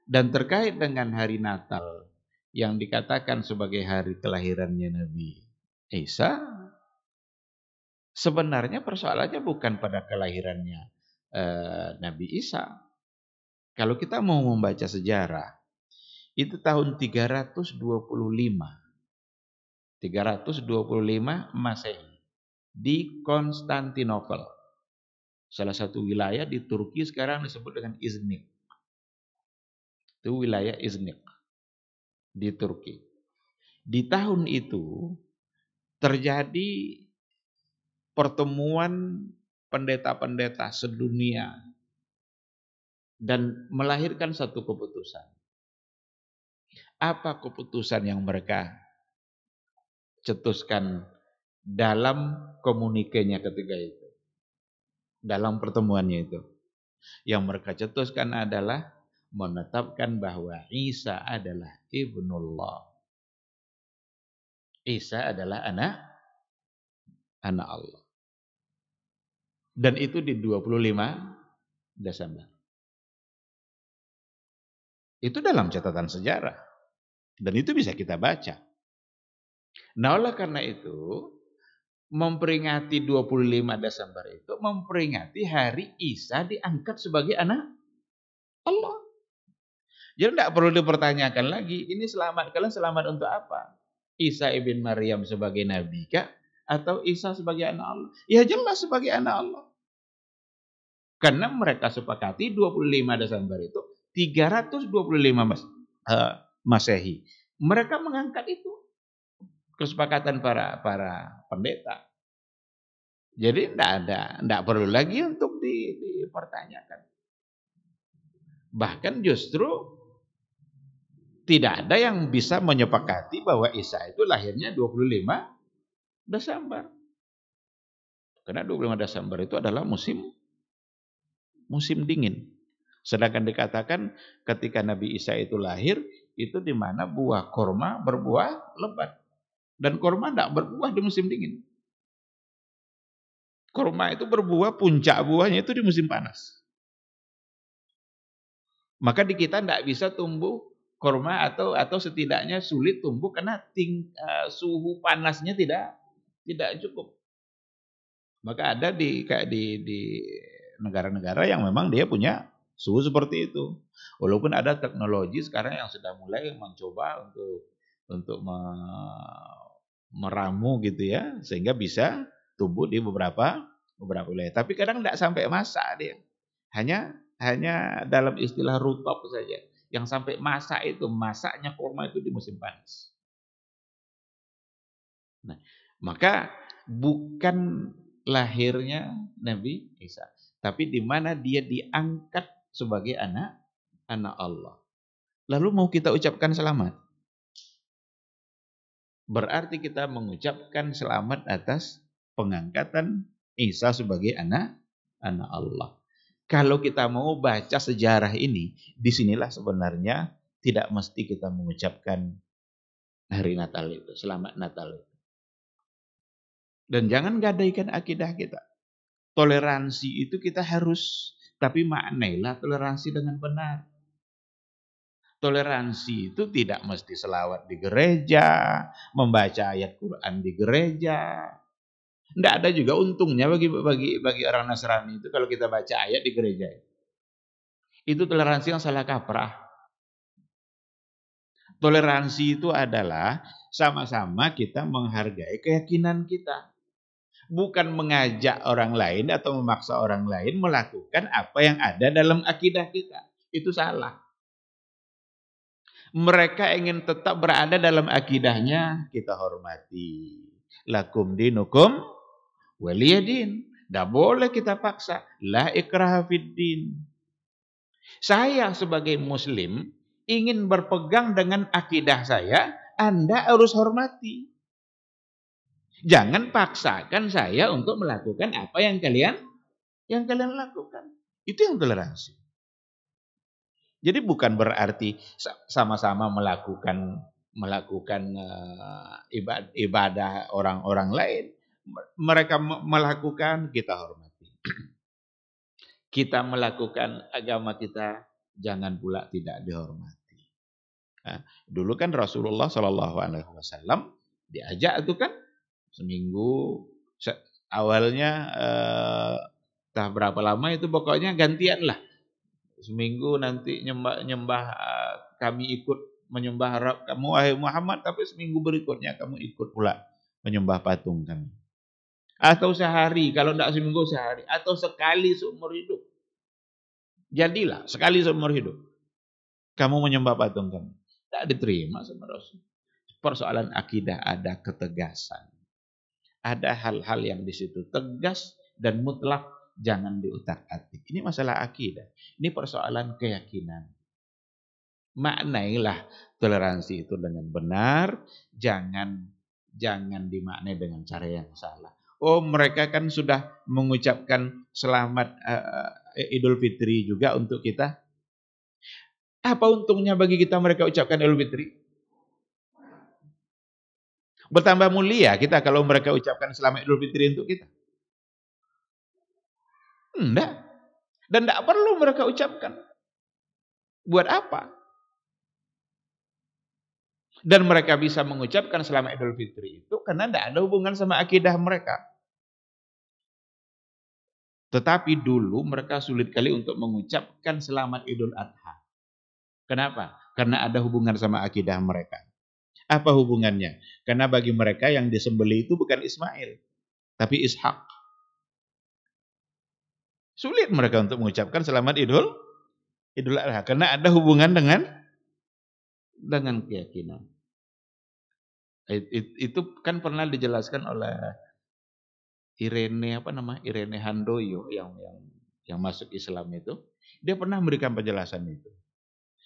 Dan terkait dengan hari Natal yang dikatakan sebagai hari kelahirannya Nabi Isa, sebenarnya persoalannya bukan pada kelahirannya Nabi Isa. Kalau kita mau membaca sejarah, itu tahun 325 Masehi di Konstantinopel, salah satu wilayah di Turki sekarang disebut dengan Iznik. Itu wilayah Iznik di Turki. Di tahun itu terjadi pertemuan pendeta-pendeta sedunia dan melahirkan satu keputusan. Apa keputusan yang mereka cetuskan dalam komunikenya ketika itu? Dalam pertemuannya itu. Yang mereka cetuskan adalah menetapkan bahwa Isa adalah ibnullah. Isa adalah anak Allah. Dan itu di 25 Desember. Itu dalam catatan sejarah. Dan itu bisa kita baca. Nah, oleh karena itu, memperingati 25 Desember itu memperingati hari Isa diangkat sebagai anak Allah. Jadi tidak perlu dipertanyakan lagi, ini kalian selamat untuk apa? Isa ibn Maryam sebagai nabi kah? Atau Isa sebagai anak Allah? Ya jelas sebagai anak Allah. Karena mereka sepakati 25 Desember itu 325 Masehi. Mereka mengangkat itu. Kesepakatan para pendeta. Jadi tidak perlu lagi untuk dipertanyakan. Bahkan justru tidak ada yang bisa menyepakati bahwa Isa itu lahirnya 25 Desember. Karena 25 Desember itu adalah musim dingin. Sedangkan dikatakan ketika Nabi Isa itu lahir, itu di mana buah korma berbuah lebat. Dan korma tidak berbuah di musim dingin. Korma itu berbuah, puncak buahnya itu di musim panas. Maka di kita tidak bisa tumbuh kurma atau setidaknya sulit tumbuh karena suhu panasnya tidak cukup. Maka ada kayak di negara-negara yang memang dia punya suhu seperti itu. Walaupun ada teknologi sekarang yang sudah mulai mencoba untuk meramu gitu ya, sehingga bisa tumbuh di beberapa wilayah. Tapi kadang tidak sampai masak dia. Hanya dalam istilah rutop saja. Yang sampai masak itu, masaknya kurma itu di musim panas. Nah, maka bukan lahirnya Nabi Isa, tapi di mana dia diangkat sebagai anak Allah. Lalu mau kita ucapkan selamat. Berarti kita mengucapkan selamat atas pengangkatan Isa sebagai anak Allah. Kalau kita mau baca sejarah ini, disinilah sebenarnya tidak mesti kita mengucapkan hari Natal itu, selamat Natal itu. Dan jangan gadaikan akidah kita. Toleransi itu kita harus, tapi maknailah toleransi dengan benar. Toleransi itu tidak mesti selawat di gereja, membaca ayat Quran di gereja. Tidak ada juga untungnya bagi orang Nasrani itu kalau kita baca ayat di gereja. Itu toleransi yang salah kaprah. Toleransi itu adalah sama-sama kita menghargai keyakinan kita. Bukan mengajak orang lain atau memaksa orang lain melakukan apa yang ada dalam akidah kita. Itu salah. Mereka ingin tetap berada dalam akidahnya, kita hormati. Lakum dinukum waliyadin. Tidak boleh kita paksa. La ikraha fid din. Saya sebagai muslim ingin berpegang dengan akidah saya, Anda harus hormati. Jangan paksakan saya untuk melakukan apa yang kalian lakukan. Itu yang toleransi. Jadi bukan berarti sama-sama melakukan ibadah orang-orang lain. Mereka melakukan, kita hormati. Kita melakukan agama kita, jangan pula tidak dihormati. Nah, dulu kan Rasulullah SAW diajak itu kan seminggu, awalnya entah berapa lama itu pokoknya gantian lah. Seminggu nanti nyembah kami ikut menyembah Rabb kamu wahai Muhammad, tapi seminggu berikutnya kamu ikut pula menyembah patung kami. Atau sehari, kalau tidak seminggu sehari, atau sekali seumur hidup. Jadilah sekali seumur hidup kamu menyembah patung kami. Tidak diterima sama Rasul. Persoalan akidah ada ketegasan. Ada hal-hal yang di situ tegas dan mutlak, jangan diutak-atik. Ini masalah akidah. Ini persoalan keyakinan. Maknailah toleransi itu dengan benar, jangan dimaknai dengan cara yang salah. Oh, mereka kan sudah mengucapkan selamat Idul Fitri juga untuk kita. Apa untungnya bagi kita mereka ucapkan Idul Fitri? Bertambah mulia kita kalau mereka ucapkan selamat Idul Fitri untuk kita. Enggak. Dan tidak perlu mereka ucapkan. Buat apa? Dan mereka bisa mengucapkan selamat Idul Fitri itu karena tidak ada hubungan sama akidah mereka. Tetapi dulu mereka sulit kali untuk mengucapkan selamat Idul Adha. Kenapa? Karena ada hubungan sama akidah mereka. Apa hubungannya? Karena bagi mereka yang disembelih itu bukan Ismail, tapi Ishak. Sulit mereka untuk mengucapkan selamat Idul Adha karena ada hubungan dengan keyakinan. Itu kan pernah dijelaskan oleh Irene Handoyo yang masuk Islam itu. Dia pernah memberikan penjelasan itu.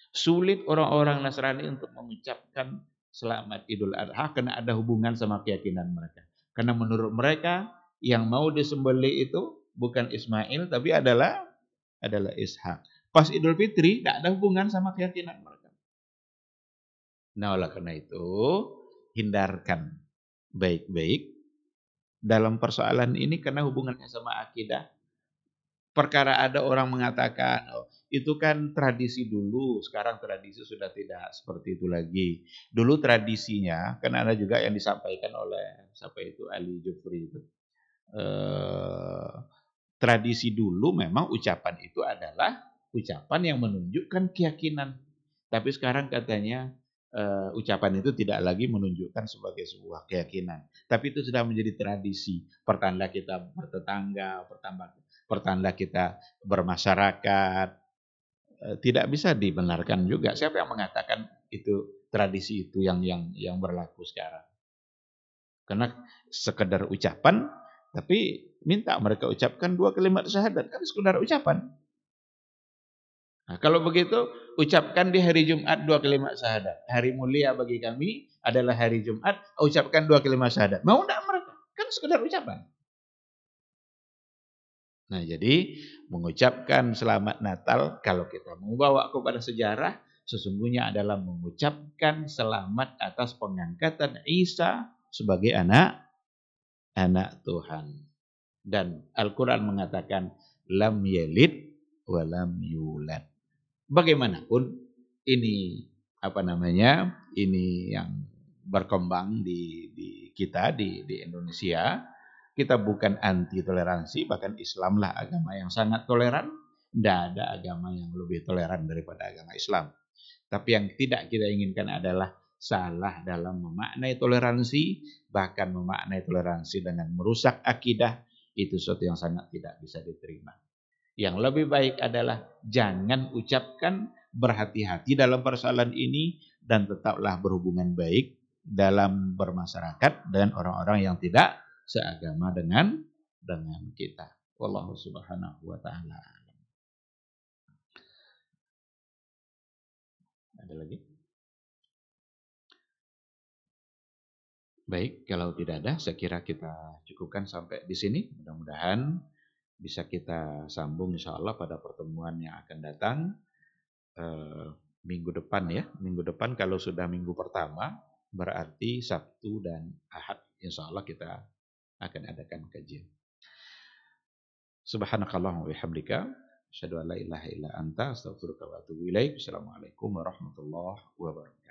Sulit orang-orang Nasrani untuk mengucapkan selamat Idul Adha karena ada hubungan sama keyakinan mereka. Karena menurut mereka yang mau disembelih itu bukan Ismail tapi adalah Ishak. Pas Idul Fitri tidak ada hubungan sama keyakinan mereka. Nah, oleh karena itu hindarkan baik-baik dalam persoalan ini karena hubungannya sama akidah. Perkara ada orang mengatakan, oh, itu kan tradisi dulu, sekarang tradisi sudah tidak seperti itu lagi. Dulu tradisinya, kan ada juga yang disampaikan oleh siapa itu Ali Jufri itu. Tradisi dulu memang ucapan itu adalah ucapan yang menunjukkan keyakinan. Tapi sekarang katanya ucapan itu tidak lagi menunjukkan sebagai sebuah keyakinan. Tapi itu sudah menjadi tradisi. Pertanda kita bertetangga, pertanda kita bermasyarakat. Tidak bisa dibenarkan juga. Siapa yang mengatakan itu tradisi itu yang berlaku sekarang? Karena sekedar ucapan, tapi minta mereka ucapkan 2 kalimat syahadat, kan sekedar ucapan. Nah, kalau begitu, ucapkan di hari Jumat 2 kalimat syahadat. Hari mulia bagi kami adalah hari Jumat, ucapkan 2 kalimat syahadat. Mau enggak mereka? Kan sekedar ucapan. Nah, jadi mengucapkan selamat Natal, kalau kita mau bawa kepada sejarah, sesungguhnya adalah mengucapkan selamat atas pengangkatan Isa sebagai anak Tuhan. Dan Al-Quran mengatakan lam yalid wa lam yulad. Bagaimanapun ini ini yang berkembang di kita di Indonesia. Kita bukan anti toleransi, bahkan Islamlah agama yang sangat toleran. Tidak ada agama yang lebih toleran daripada agama Islam. Tapi yang tidak kita inginkan adalah salah dalam memaknai toleransi, bahkan memaknai toleransi dengan merusak akidah, itu sesuatu yang sangat tidak bisa diterima. Yang lebih baik adalah jangan ucapkan, berhati-hati dalam persoalan ini, dan tetaplah berhubungan baik dalam bermasyarakat dengan orang-orang yang tidak seagama dengan kita. Wallahu subhanahu wa ta'ala. Ada lagi? Baik, kalau tidak ada, saya kira kita cukupkan sampai di sini. Mudah-mudahan bisa kita sambung insya Allah pada pertemuan yang akan datang minggu depan ya. Minggu depan kalau sudah minggu pertama, berarti Sabtu dan Ahad. Insya Allah kita akan adakan kajian. Subhanakallahumma wa bihamdika, asyhadu an la ilaha illa anta, astaghfiruka wa atubu ilaik. Assalamualaikum warahmatullahi wabarakatuh.